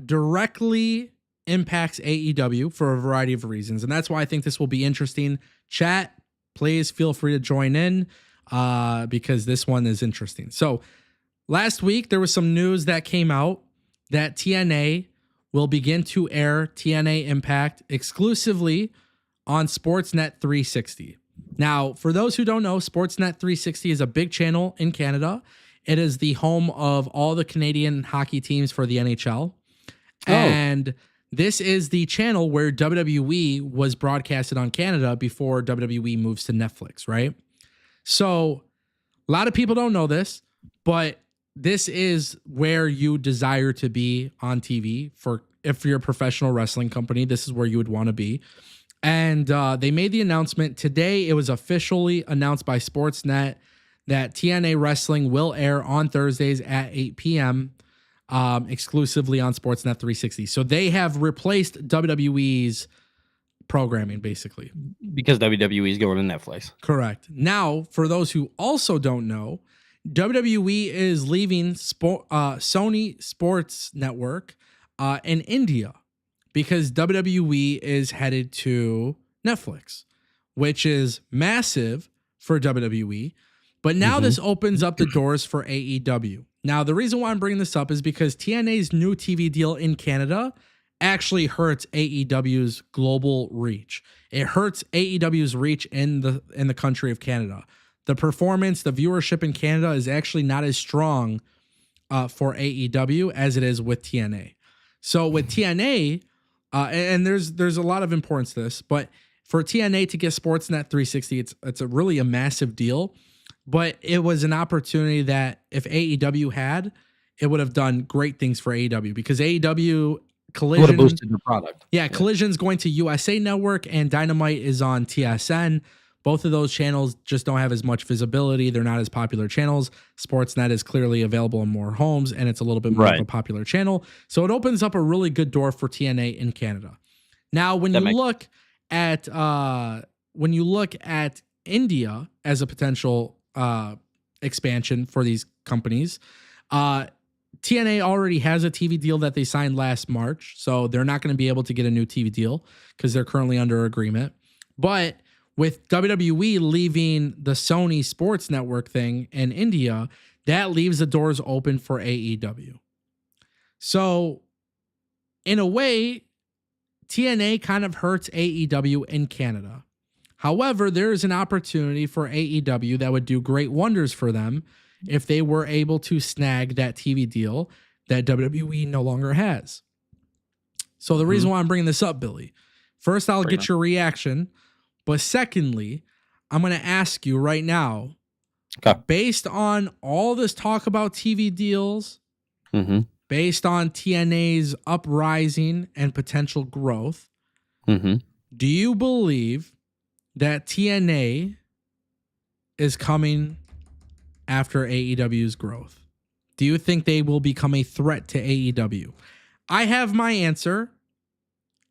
directly impacts AEW for a variety of reasons, and that's why I think this will be interesting. Chat, please feel free to join in because this one is interesting. So last week, there was some news that came out that TNA will begin to air TNA Impact exclusively on Sportsnet 360. Now, for those who don't know, Sportsnet 360 is a big channel in Canada. It is the home of all the Canadian hockey teams for the NHL. Oh. And this is the channel where WWE was broadcasted on Canada before WWE moves to Netflix, right? So a lot of people don't know this, but this is where you desire to be on TV. If you're a professional wrestling company, this is where you would want to be. And they made the announcement today. It was officially announced by Sportsnet that TNA Wrestling will air on Thursdays at 8 p.m. Exclusively on Sportsnet 360. So they have replaced WWE's programming, basically. Because WWE is going to Netflix. Correct. Now, for those who also don't know, WWE is leaving Sony Sports Network in India, because WWE is headed to Netflix, which is massive for WWE. But now this opens up the doors for AEW. Now, the reason why I'm bringing this up is because TNA's new TV deal in Canada actually hurts AEW's global reach. It hurts AEW's reach in the country of Canada. The performance, the viewership in Canada is actually not as strong for AEW as it is with TNA. So with TNA, and there's a lot of importance to this, but for TNA to get Sportsnet 360, it's a really a massive deal. But it was an opportunity that if AEW had, it would have done great things for AEW, because AEW Collision would have boosted the product. Yeah, Collision's going to USA Network and Dynamite is on TSN. Both of those channels just don't have as much visibility. They're not as popular channels. Sportsnet is clearly available in more homes, and it's a little bit more of a popular channel. So it opens up a really good door for TNA in Canada. Now, when you look at India as a potential expansion for these companies, TNA already has a TV deal that they signed last March, so they're not going to be able to get a new TV deal because they're currently under agreement. But with WWE leaving the Sony Sports Network thing in India, that leaves the doors open for AEW. So, in a way, TNA kind of hurts AEW in Canada. However, there is an opportunity for AEW that would do great wonders for them if they were able to snag that TV deal that WWE no longer has. So the reason why I'm bringing this up, Billy, first, I'll get your reaction. But secondly, I'm going to ask you right now, based on all this talk about TV deals, based on TNA's uprising and potential growth, do you believe that TNA is coming after AEW's growth? Do you think they will become a threat to AEW? I have my answer,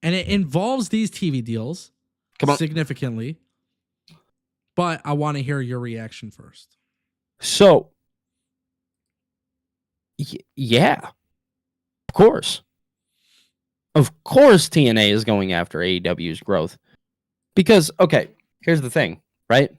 and it involves these TV deals significantly, but I want to hear your reaction first. So, yeah, of course. Of course TNA is going after AEW's growth. Because, okay, here's the thing, right?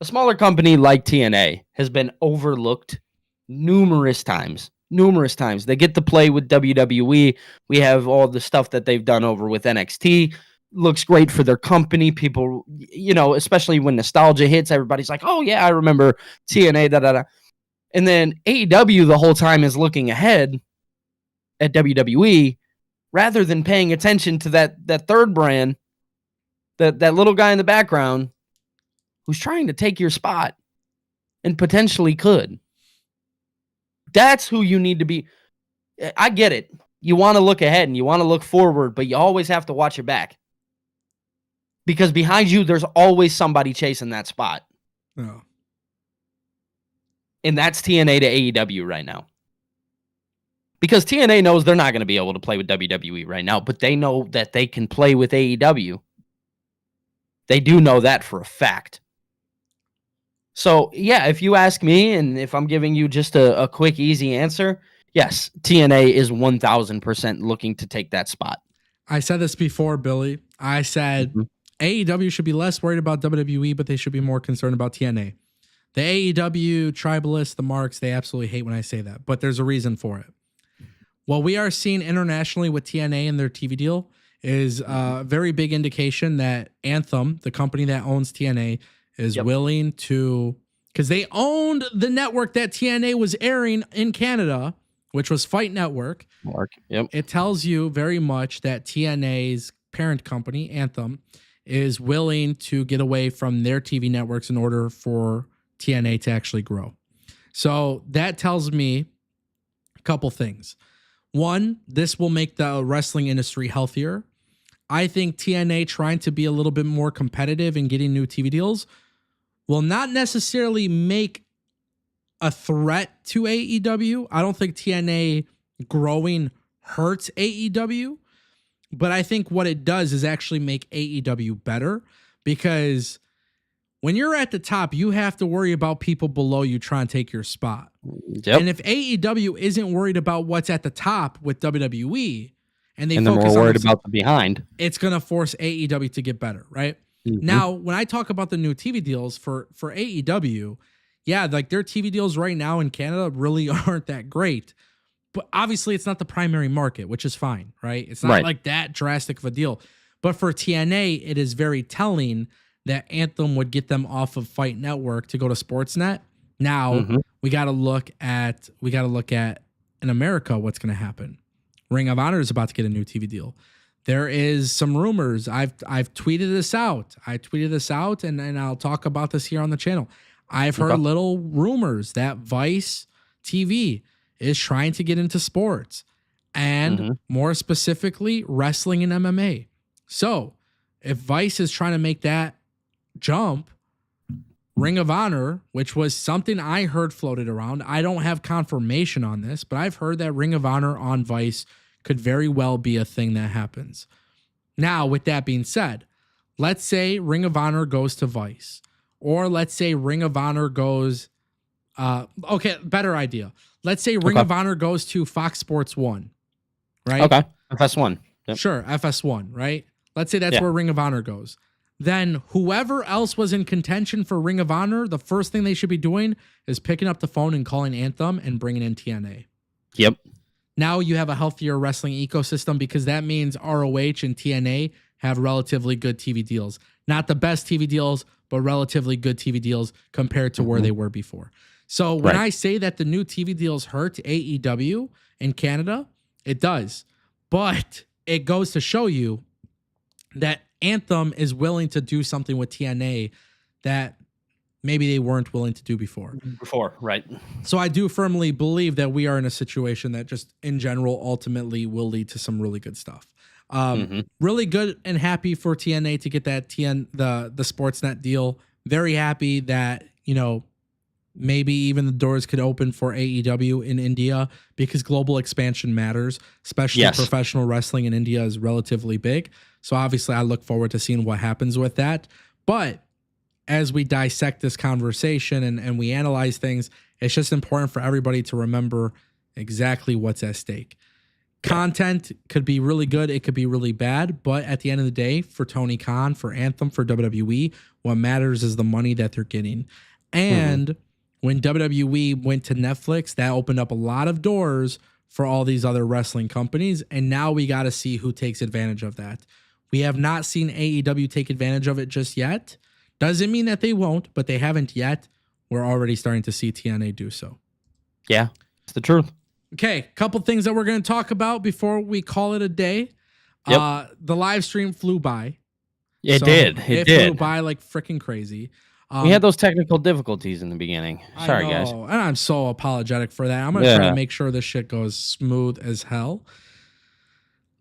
A smaller company like TNA has been overlooked numerous times. They get to play with WWE. We have all the stuff that they've done over with NXT. Looks great for their company. People, especially when nostalgia hits, everybody's like, oh, yeah, I remember TNA, And then AEW the whole time is looking ahead at WWE rather than paying attention to that third brand, that little guy in the background who's trying to take your spot and potentially could. That's who you need to be. I get it. You want to look ahead and you want to look forward, but you always have to watch your back. Because behind you, there's always somebody chasing that spot. Oh. And that's TNA to AEW right now. Because TNA knows they're not going to be able to play with WWE right now, but they know that they can play with AEW. They do know that for a fact. So, yeah, if you ask me, and if I'm giving you just a quick, easy answer, yes, TNA is 1,000% looking to take that spot. I said this before, Billy. I said AEW should be less worried about WWE, but they should be more concerned about TNA. The AEW, Tribalists, the Marks, they absolutely hate when I say that, but there's a reason for it. What we are seeing internationally with TNA and their TV deal is a very big indication that Anthem, the company that owns TNA, is willing to, because they owned the network that TNA was airing in Canada, which was Fight Network. It tells you very much that TNA's parent company, Anthem, is willing to get away from their TV networks in order for TNA to actually grow. So that tells me a couple things. One, this will make the wrestling industry healthier. I think TNA trying to be a little bit more competitive and getting new TV deals will not necessarily make a threat to AEW. I don't think TNA growing hurts AEW, but I think what it does is actually make AEW better, because when you're at the top, you have to worry about people below you trying to take your spot. And if AEW isn't worried about what's at the top with WWE, and they're more worried about the behind, it's going to force AEW to get better, right? Now, when I talk about the new TV deals for AEW, yeah, like their TV deals right now in Canada really aren't that great. But obviously, it's not the primary market, which is fine, right? It's not like that drastic of a deal. But for TNA, it is very telling that Anthem would get them off of Fight Network to go to Sportsnet. Now we got to look at in America what's going to happen. Ring of Honor is about to get a new TV deal. There is some rumors. I've tweeted this out. I tweeted this out, and I'll talk about this here on the channel. I've heard little rumors that Vice TV is trying to get into sports, and more specifically, wrestling and MMA. So if Vice is trying to make that jump, Ring of Honor, which was something I heard floated around, I don't have confirmation on this, but I've heard that Ring of Honor on Vice could very well be a thing that happens. Now, with that being said, let's say Ring of Honor goes to Vice, or let's say Ring of Honor goes, better idea. Let's say Ring of Honor goes to Fox Sports 1, right? Okay, FS1. Yep. Sure, FS1, right? Let's say that's where Ring of Honor goes. Then whoever else was in contention for Ring of Honor, the first thing they should be doing is picking up the phone and calling Anthem and bringing in TNA. Yep. Now you have a healthier wrestling ecosystem, because that means ROH and TNA have relatively good TV deals. Not the best TV deals, but relatively good TV deals compared to where they were before. So when I say that the new TV deals hurt AEW in Canada, it does. But it goes to show you that Anthem is willing to do something with TNA that maybe they weren't willing to do before. So I do firmly believe that we are in a situation that just in general ultimately will lead to some really good stuff. Really good and happy for TNA to get that the Sportsnet deal. Very happy that, maybe even the doors could open for AEW in India, because global expansion matters, especially professional wrestling in India is relatively big. So obviously I look forward to seeing what happens with that. But as we dissect this conversation and we analyze things, it's just important for everybody to remember exactly what's at stake. Content could be really good. It could be really bad. But at the end of the day, for Tony Khan, for Anthem, for WWE, what matters is the money that they're getting. And when WWE went to Netflix, that opened up a lot of doors for all these other wrestling companies. And now we got to see who takes advantage of that. We have not seen AEW take advantage of it just yet. Doesn't mean that they won't, but they haven't yet. We're already starting to see TNA do so. Yeah, it's the truth. Okay, couple things that we're going to talk about before we call it a day. The live stream flew by. It did. It flew by like freaking crazy. We had those technical difficulties in the beginning. Sorry, guys. And I'm so apologetic for that. I'm going to try to make sure this shit goes smooth as hell.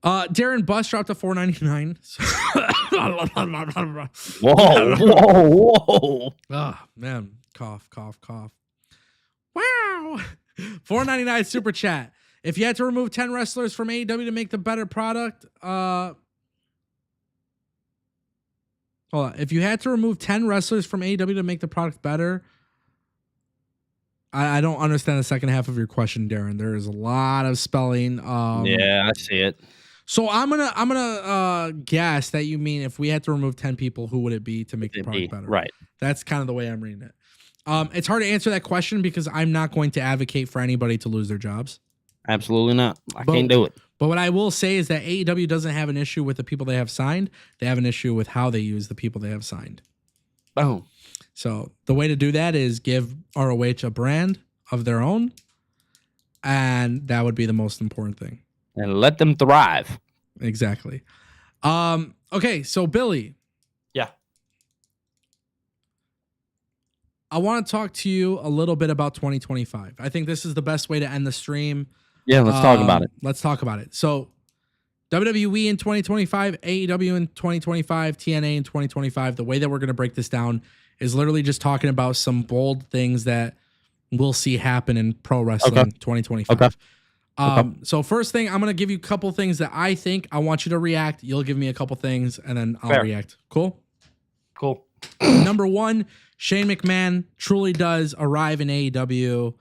Darren Buss dropped to $4.99. Whoa. Oh, man. Cough. Wow. $4.99 super chat. If you had to remove 10 wrestlers from AEW to make the better product, hold on. If you had to remove 10 wrestlers from AEW to make the product better, I don't understand the second half of your question, Darren. There is a lot of spelling. Yeah, I see it. So I'm gonna guess that you mean if we had to remove 10 people, who would it be to make the product better? Right. That's kind of the way I'm reading it. It's hard to answer that question because I'm not going to advocate for anybody to lose their jobs. Absolutely not. I can't do it. But what I will say is that AEW doesn't have an issue with the people they have signed. They have an issue with how they use the people they have signed. Boom. So the way to do that is give ROH a brand of their own, and that would be the most important thing. And let them thrive. Exactly. Okay, so Billy. Yeah. I want to talk to you a little bit about 2025. I think this is the best way to end the stream. Yeah, let's talk about it. Let's talk about it. So WWE in 2025, AEW in 2025, TNA in 2025. The way that we're going to break this down is literally just talking about some bold things that we'll see happen in pro wrestling 2025. Okay. So first thing, I'm going to give you a couple things that I think. I want you to react. You'll give me a couple things, and then I'll react. Cool? Cool. Number one, Shane McMahon truly does arrive in AEW,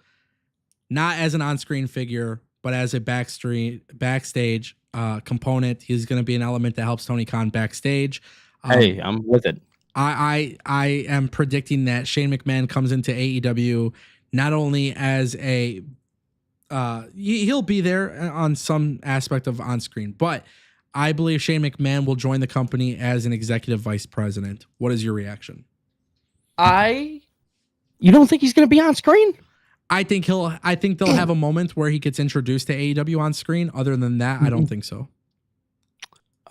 not as an on-screen figure, but as a backstage component. He's going to be an element that helps Tony Khan backstage. Hey, I'm with it. I am predicting that Shane McMahon comes into AEW not only as a he'll be there on some aspect of on-screen, but I believe Shane McMahon will join the company as an executive vice president. What is your reaction? You don't think he's going to be on screen? I think they'll have a moment where he gets introduced to AEW on screen. Other than that, I don't think so.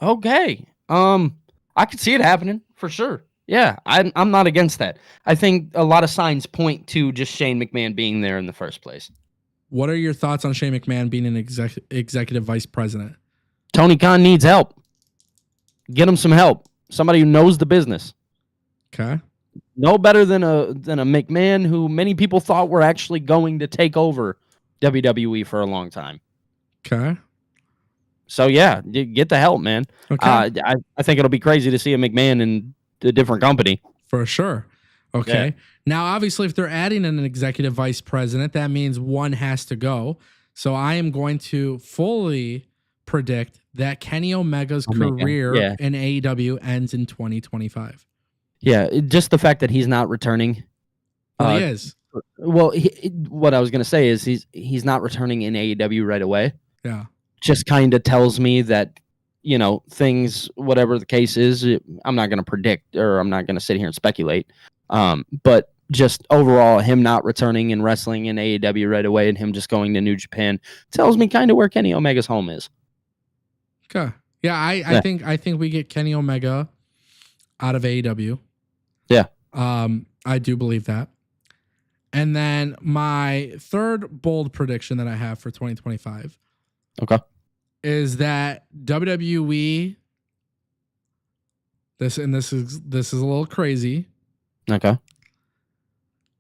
Okay. I could see it happening for sure. Yeah, I'm not against that. I think a lot of signs point to just Shane McMahon being there in the first place. What are your thoughts on Shane McMahon being an executive vice president? Tony Khan needs help. Get him some help. Somebody who knows the business. Okay. No better than a McMahon who many people thought were actually going to take over WWE for a long time. Okay. So yeah, get the help, man. Okay. I think it'll be crazy to see a McMahon in a different company. For sure. Okay. Yeah. Now, obviously, if they're adding an executive vice president, that means one has to go. So I am going to fully predict that Kenny Omega's career in AEW ends in 2025. Yeah, just the fact that he's not returning. He is. Well, what I was going to say is he's not returning in AEW right away. Yeah. Just kind of tells me that, things, whatever the case is, I'm not going to predict or I'm not going to sit here and speculate. But just overall, him not returning and wrestling in AEW right away and him just going to New Japan tells me kind of where Kenny Omega's home is. Okay. Yeah, I think we get Kenny Omega out of AEW. Yeah. I do believe that. And then my third bold prediction that I have for 2025 is that WWE this is a little crazy. Okay.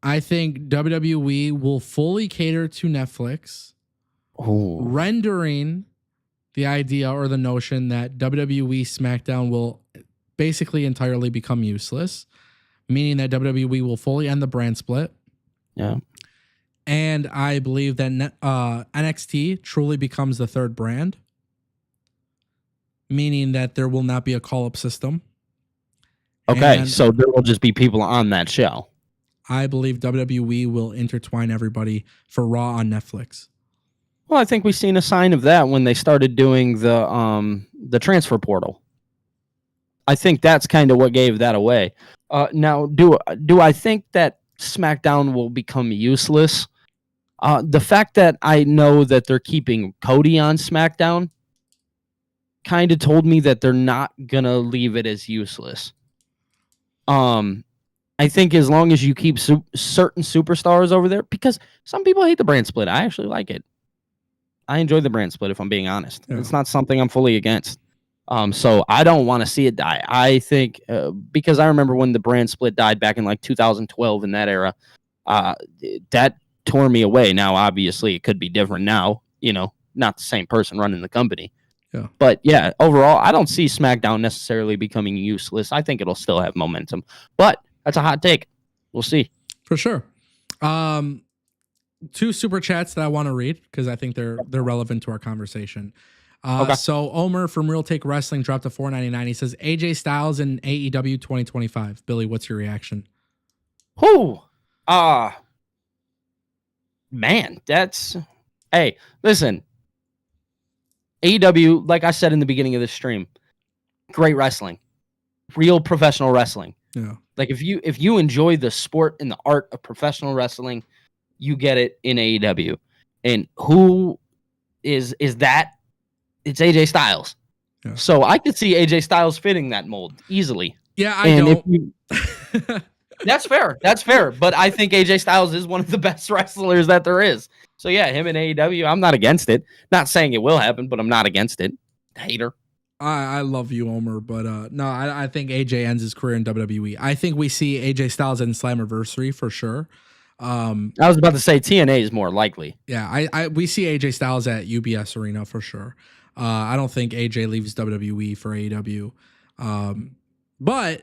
I think WWE will fully cater to Netflix, rendering the idea or the notion that WWE SmackDown will basically entirely become useless, meaning that WWE will fully end the brand split. Yeah. And I believe that NXT truly becomes the third brand, meaning that there will not be a call-up system. Okay, so there will just be people on that show. I believe WWE will intertwine everybody for Raw on Netflix. Well, I think we've seen a sign of that when they started doing the transfer portal. I think that's kind of what gave that away. Now, do I think that SmackDown will become useless? The fact that I know that they're keeping Cody on SmackDown kind of told me that they're not gonna leave it as useless. I think as long as you keep certain superstars over there, because some people hate the brand split. I actually like it. I enjoy the brand split, if I'm being honest. Yeah. It's not something I'm fully against. So I don't want to see it die. I think because I remember when the brand split died back in like 2012 in that era, that tore me away. Now, obviously, it could be different now. Not the same person running the company. Yeah. But yeah, overall, I don't see SmackDown necessarily becoming useless. I think it'll still have momentum. But that's a hot take. We'll see. For sure. 2 super chats that I want to read because I think they're relevant to our conversation. Okay. So Omer from Real Take Wrestling dropped to $4.99. He says AJ Styles in AEW 2025. Billy, what's your reaction? Man, hey, listen. AEW, like I said in the beginning of this stream, great wrestling, real professional wrestling. Yeah. Like if you enjoy the sport and the art of professional wrestling, you get it in AEW. And who is that? It's AJ Styles. Yeah. So I could see AJ Styles fitting that mold easily. Yeah, I know. That's fair. That's fair. But I think AJ Styles is one of the best wrestlers that there is. So yeah, him in AEW, I'm not against it. Not saying it will happen, but I'm not against it. Hater. I love you, Omer, but no, I think AJ ends his career in WWE. I think we see AJ Styles in Slammiversary for sure. I was about to say TNA is more likely. Yeah, we see AJ Styles at UBS Arena for sure. I don't think AJ leaves WWE for AEW. But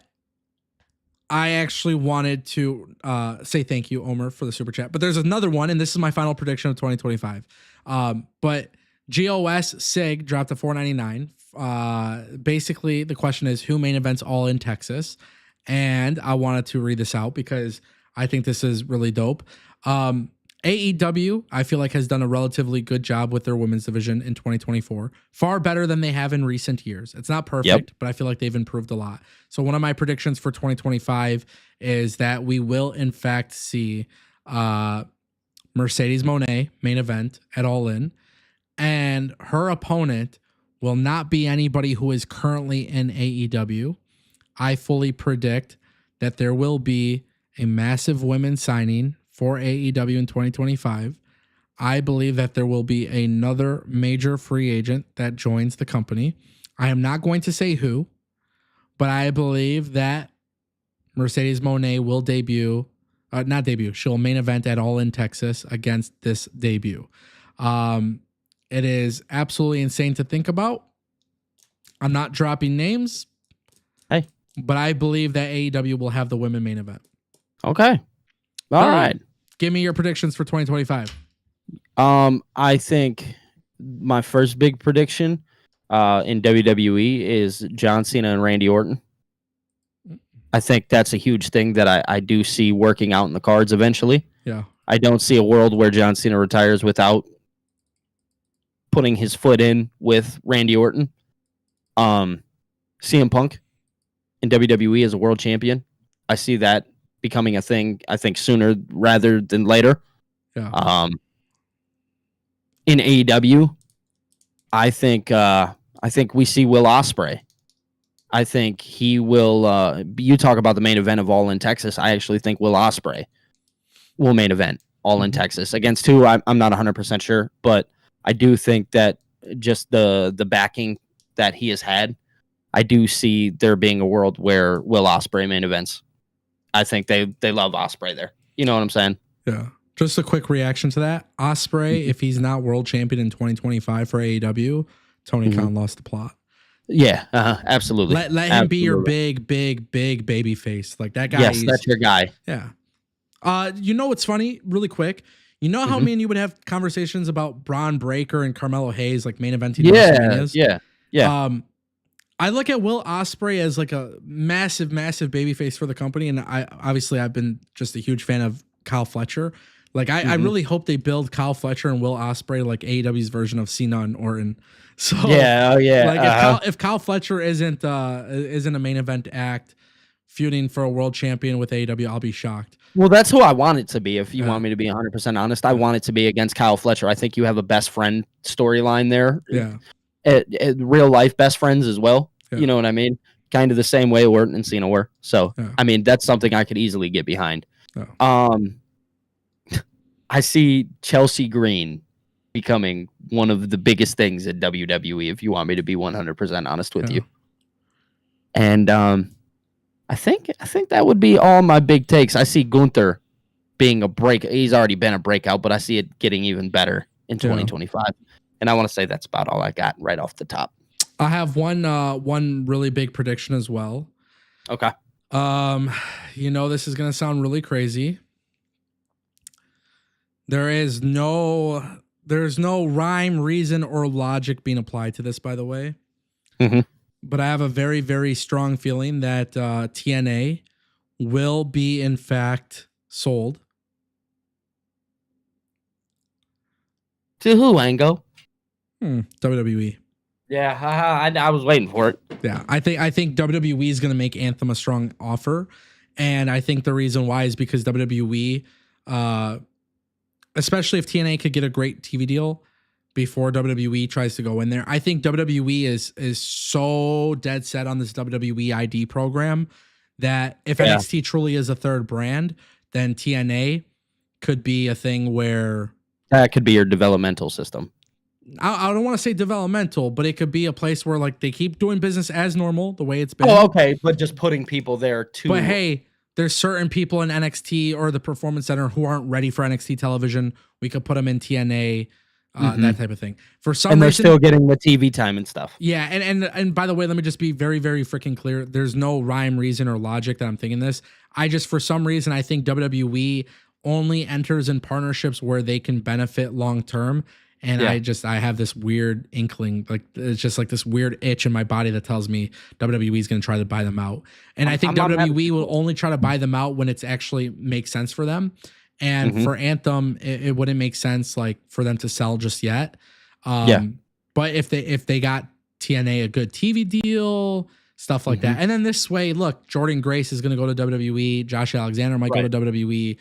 I actually wanted to say thank you, Omer, for the super chat. But there's another one, and this is my final prediction of 2025. But GOS SIG dropped to $4.99. Basically, the question is who main events All in Texas? And I wanted to read this out because I think this is really dope. AEW, I feel like, has done a relatively good job with their women's division in 2024. Far better than they have in recent years. It's not perfect, but I feel like they've improved a lot. So one of my predictions for 2025 is that we will, in fact, see Mercedes Moné main event at All In. And her opponent will not be anybody who is currently in AEW. I fully predict that there will be a massive women's signing for AEW in 2025. I believe that there will be another major free agent that joins the company. I am not going to say who, but I believe that Mercedes Moné will she'll main event at All In Texas against this debut. It is absolutely insane to think about. I'm not dropping names. Hey, but I believe that AEW will have the women main event. Okay. All right. Give me your predictions for 2025. I think my first big prediction in WWE is John Cena and Randy Orton. I think that's a huge thing that I do see working out in the cards eventually. Yeah. I don't see a world where John Cena retires without putting his foot in with Randy Orton. CM Punk in WWE as a world champion. I see that becoming a thing, I think, sooner rather than later. Yeah. In AEW, I think we see Will Ospreay. I think he will. You talk about the main event of All in Texas. I actually think Will Ospreay will main event All in Texas against who I'm not 100% sure, but I do think that just the backing that he has had, I do see there being a world where Will Ospreay main events. I think they love Ospreay there. You know what I'm saying? Yeah. Just a quick reaction to that. Ospreay, if he's not world champion in 2025 for AEW, Tony Khan lost the plot. Yeah, absolutely. Let him be your big baby face. Like that guy. Yes, that's your guy. Yeah. You know what's funny? Really quick. You know how me and you would have conversations about Braun Breaker and Carmelo Hayes, like main eventing WrestleManias? Yeah. I look at Will Ospreay as like a massive baby face for the company, and I've been just a huge fan of Kyle Fletcher. Like I really hope they build Kyle Fletcher and Will Ospreay like AEW's version of Cena and Orton. So like if Kyle Fletcher isn't a main event act feuding for a world champion with AEW, I'll be shocked. Well, that's who I want it to be. If you want me to be 100% honest, I want it to be against Kyle Fletcher. I think you have a best friend storyline there. Yeah. Real life best friends as well. Yeah. You know what I mean? kind of the same way Orton and Cena were. So, I mean, that's something I could easily get behind. I see Chelsea Green becoming one of the biggest things at WWE, if you want me to be 100% honest with you. And I think that would be all my big takes. I see Gunther being he's already been a breakout, but I see it getting even better in 2025. And I want to say that's about all I got right off the top. I have one really big prediction as well. Okay. This is gonna sound really crazy. There's no rhyme, reason, or logic being applied to this, by the way. Mm-hmm. But I have a very, very strong feeling that TNA will be, in fact, sold. To who, Ango? WWE. Yeah, I was waiting for it. Yeah, I think WWE is going to make Anthem a strong offer. And I think the reason why is because WWE, especially if TNA could get a great TV deal before WWE tries to go in there. I think WWE is so dead set on this WWE ID program that if NXT truly is a third brand, then TNA could be a thing where... That could be your developmental system. I don't want to say developmental, but it could be a place where like they keep doing business as normal, the way it's been. Oh, okay, but just putting people there too. But hey, there's certain people in NXT or the Performance Center who aren't ready for NXT television. We could put them in TNA, that type of thing. For some reason, they're still getting the TV time and stuff. Yeah, and by the way, let me just be very, very freaking clear. There's no rhyme, reason, or logic that I'm thinking this. For some reason, I think WWE only enters in partnerships where they can benefit long term. And I have this weird inkling, like it's just like this weird itch in my body that tells me WWE is going to try to buy them out. And I think WWE will only try to buy them out when it's actually makes sense for them. And for Anthem, it wouldn't make sense like for them to sell just yet. But if they got TNA a good TV deal, stuff like that. And then this way, look, Jordan Grace is going to go to WWE. Josh Alexander might go to WWE.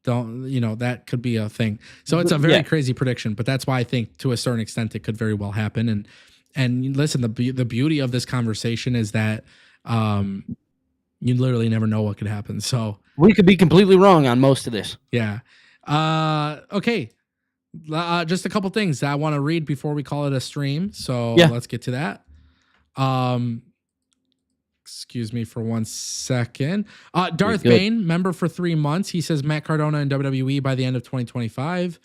That could be a thing. So it's a very crazy prediction, but that's why I think to a certain extent it could very well happen. And listen, the beauty of this conversation is that you literally never know what could happen. So we could be completely wrong on most of this. Yeah. Okay. Just a couple things that I want to read before we call it a stream. So let's get to that. Excuse me for 1 second. Darth Bane, member for 3 months. He says Matt Cardona in WWE by the end of 2025.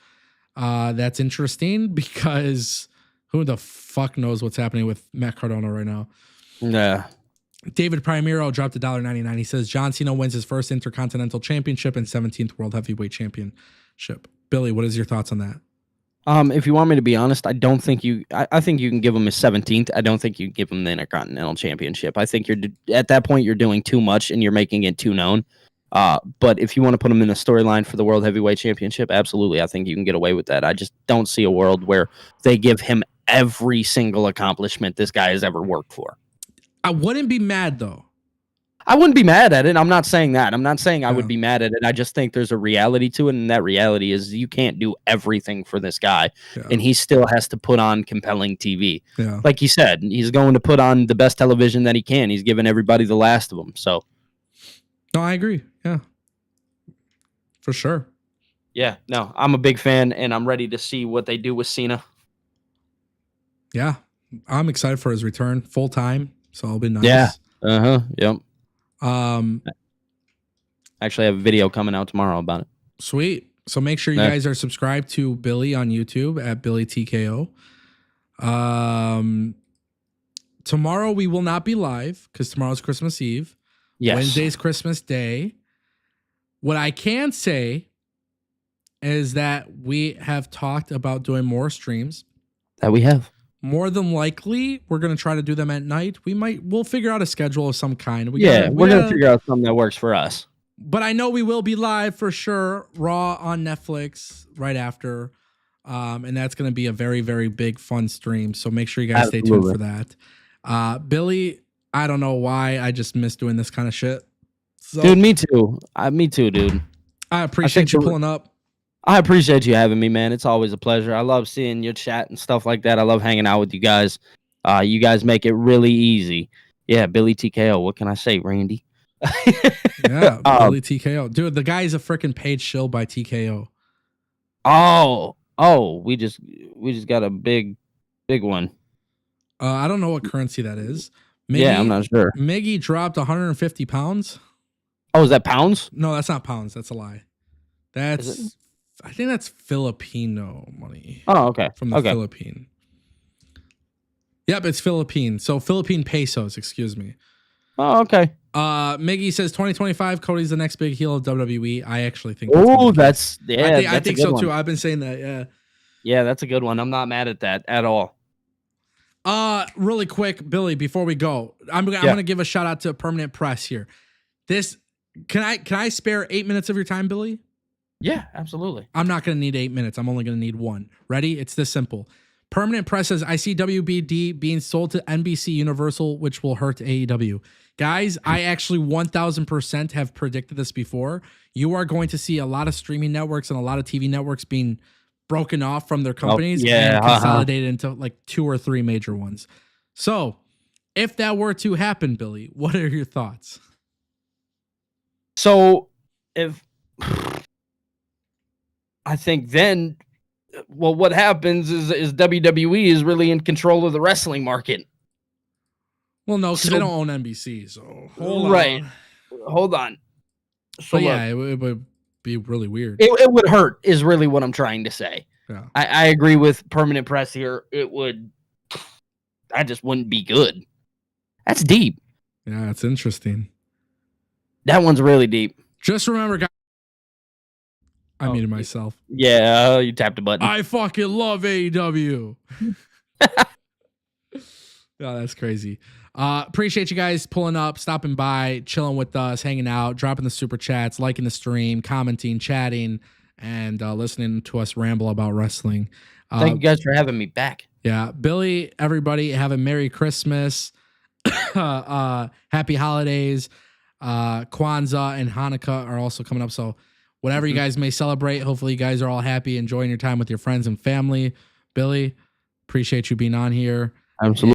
That's interesting because who the fuck knows what's happening with Matt Cardona right now? Yeah. David Primero dropped $1.99. He says John Cena wins his first Intercontinental Championship and 17th World Heavyweight Championship. Billy, what is your thoughts on that? If you want me to be honest, I don't think I think you can give him his 17th. I don't think you can give him the Intercontinental Championship. I think at that point you're doing too much and you're making it too known. But if you want to put him in the storyline for the World Heavyweight Championship, absolutely, I think you can get away with that. I just don't see a world where they give him every single accomplishment this guy has ever worked for. I wouldn't be mad though. I wouldn't be mad at it. I'm not saying that. I'm not saying I would be mad at it. I just think there's a reality to it, and that reality is you can't do everything for this guy, and he still has to put on compelling TV. Yeah. Like you said, he's going to put on the best television that he can. He's given everybody the last of them. So, no, I agree. Yeah, for sure. Yeah, no, I'm a big fan, and I'm ready to see what they do with Cena. Yeah, I'm excited for his return full time. So it'll be nice. Yeah. Yep. Actually, I have a video coming out tomorrow about it. Sweet. So make sure you guys are subscribed to Billy on YouTube at BillyTKO. Tomorrow we will not be live because tomorrow's Christmas Eve. Yes. Wednesday's Christmas Day. What I can say is that we have talked about doing more streams. That we have. More than likely, we're going to try to do them at night. We'll figure out a schedule of some kind. We're going to figure out something that works for us. But I know we will be live for sure. Raw on Netflix right after. And that's going to be a very, very big fun stream. So make sure you guys stay tuned for that. Billy, I don't know why. I just miss doing this kind of shit. So, dude, me too. Me too, dude. I appreciate you pulling up. I appreciate you having me, man. It's always a pleasure. I love seeing your chat and stuff like that. I love hanging out with you guys. You guys make it really easy. Yeah, Billy TKO. What can I say, Randy? Yeah, Billy TKO. Dude, the guy is a freaking paid shill by TKO. We just got a big one. I don't know what currency that is. Yeah, I'm not sure. Miggy dropped 150 pounds. Oh, is that pounds? No, that's not pounds. That's a lie. That's, I think that's Filipino money. Oh, okay. From the Philippine. Yep, it's Philippine. So Philippine pesos, excuse me. Oh, okay. Miggy says 2025, Cody's the next big heel of WWE. I actually think that's I think so too. I've been saying that, yeah. Yeah, that's a good one. I'm not mad at that at all. Really quick, Billy, before we go, I'm gonna give a shout out to Permanent Press here. Can I spare 8 minutes of your time, Billy? Yeah, absolutely. I'm not gonna need 8 minutes. I'm only gonna need one. Ready? It's this simple. Permanent Press says, I see WBD being sold to NBC Universal, which will hurt AEW. Guys, I actually 1000% have predicted this before. You are going to see a lot of streaming networks and a lot of TV networks being broken off from their companies and consolidated into like 2 or 3 major ones. So if that were to happen, Billy, what are your thoughts? So I think then, well, what happens is WWE is really in control of the wrestling market. Well, no, because they don't own NBC. So hold on. So yeah, it would be really weird. It would hurt, is really what I'm trying to say. Yeah, I agree with Permanent Press here. I just wouldn't be good. That's deep. Yeah, it's interesting. That one's really deep. Just remember, guys. I muted myself. Yeah, you tapped a button. I fucking love AEW. Oh, that's crazy. Appreciate you guys pulling up, stopping by, chilling with us, hanging out, dropping the super chats, liking the stream, commenting, chatting, and listening to us ramble about wrestling. Thank you guys for having me back. Yeah, Billy, everybody have a Merry Christmas, Happy Holidays. Kwanzaa and Hanukkah are also coming up. So whatever you guys may celebrate, hopefully you guys are all happy, enjoying your time with your friends and family. Billy, appreciate you being on here. Absolutely.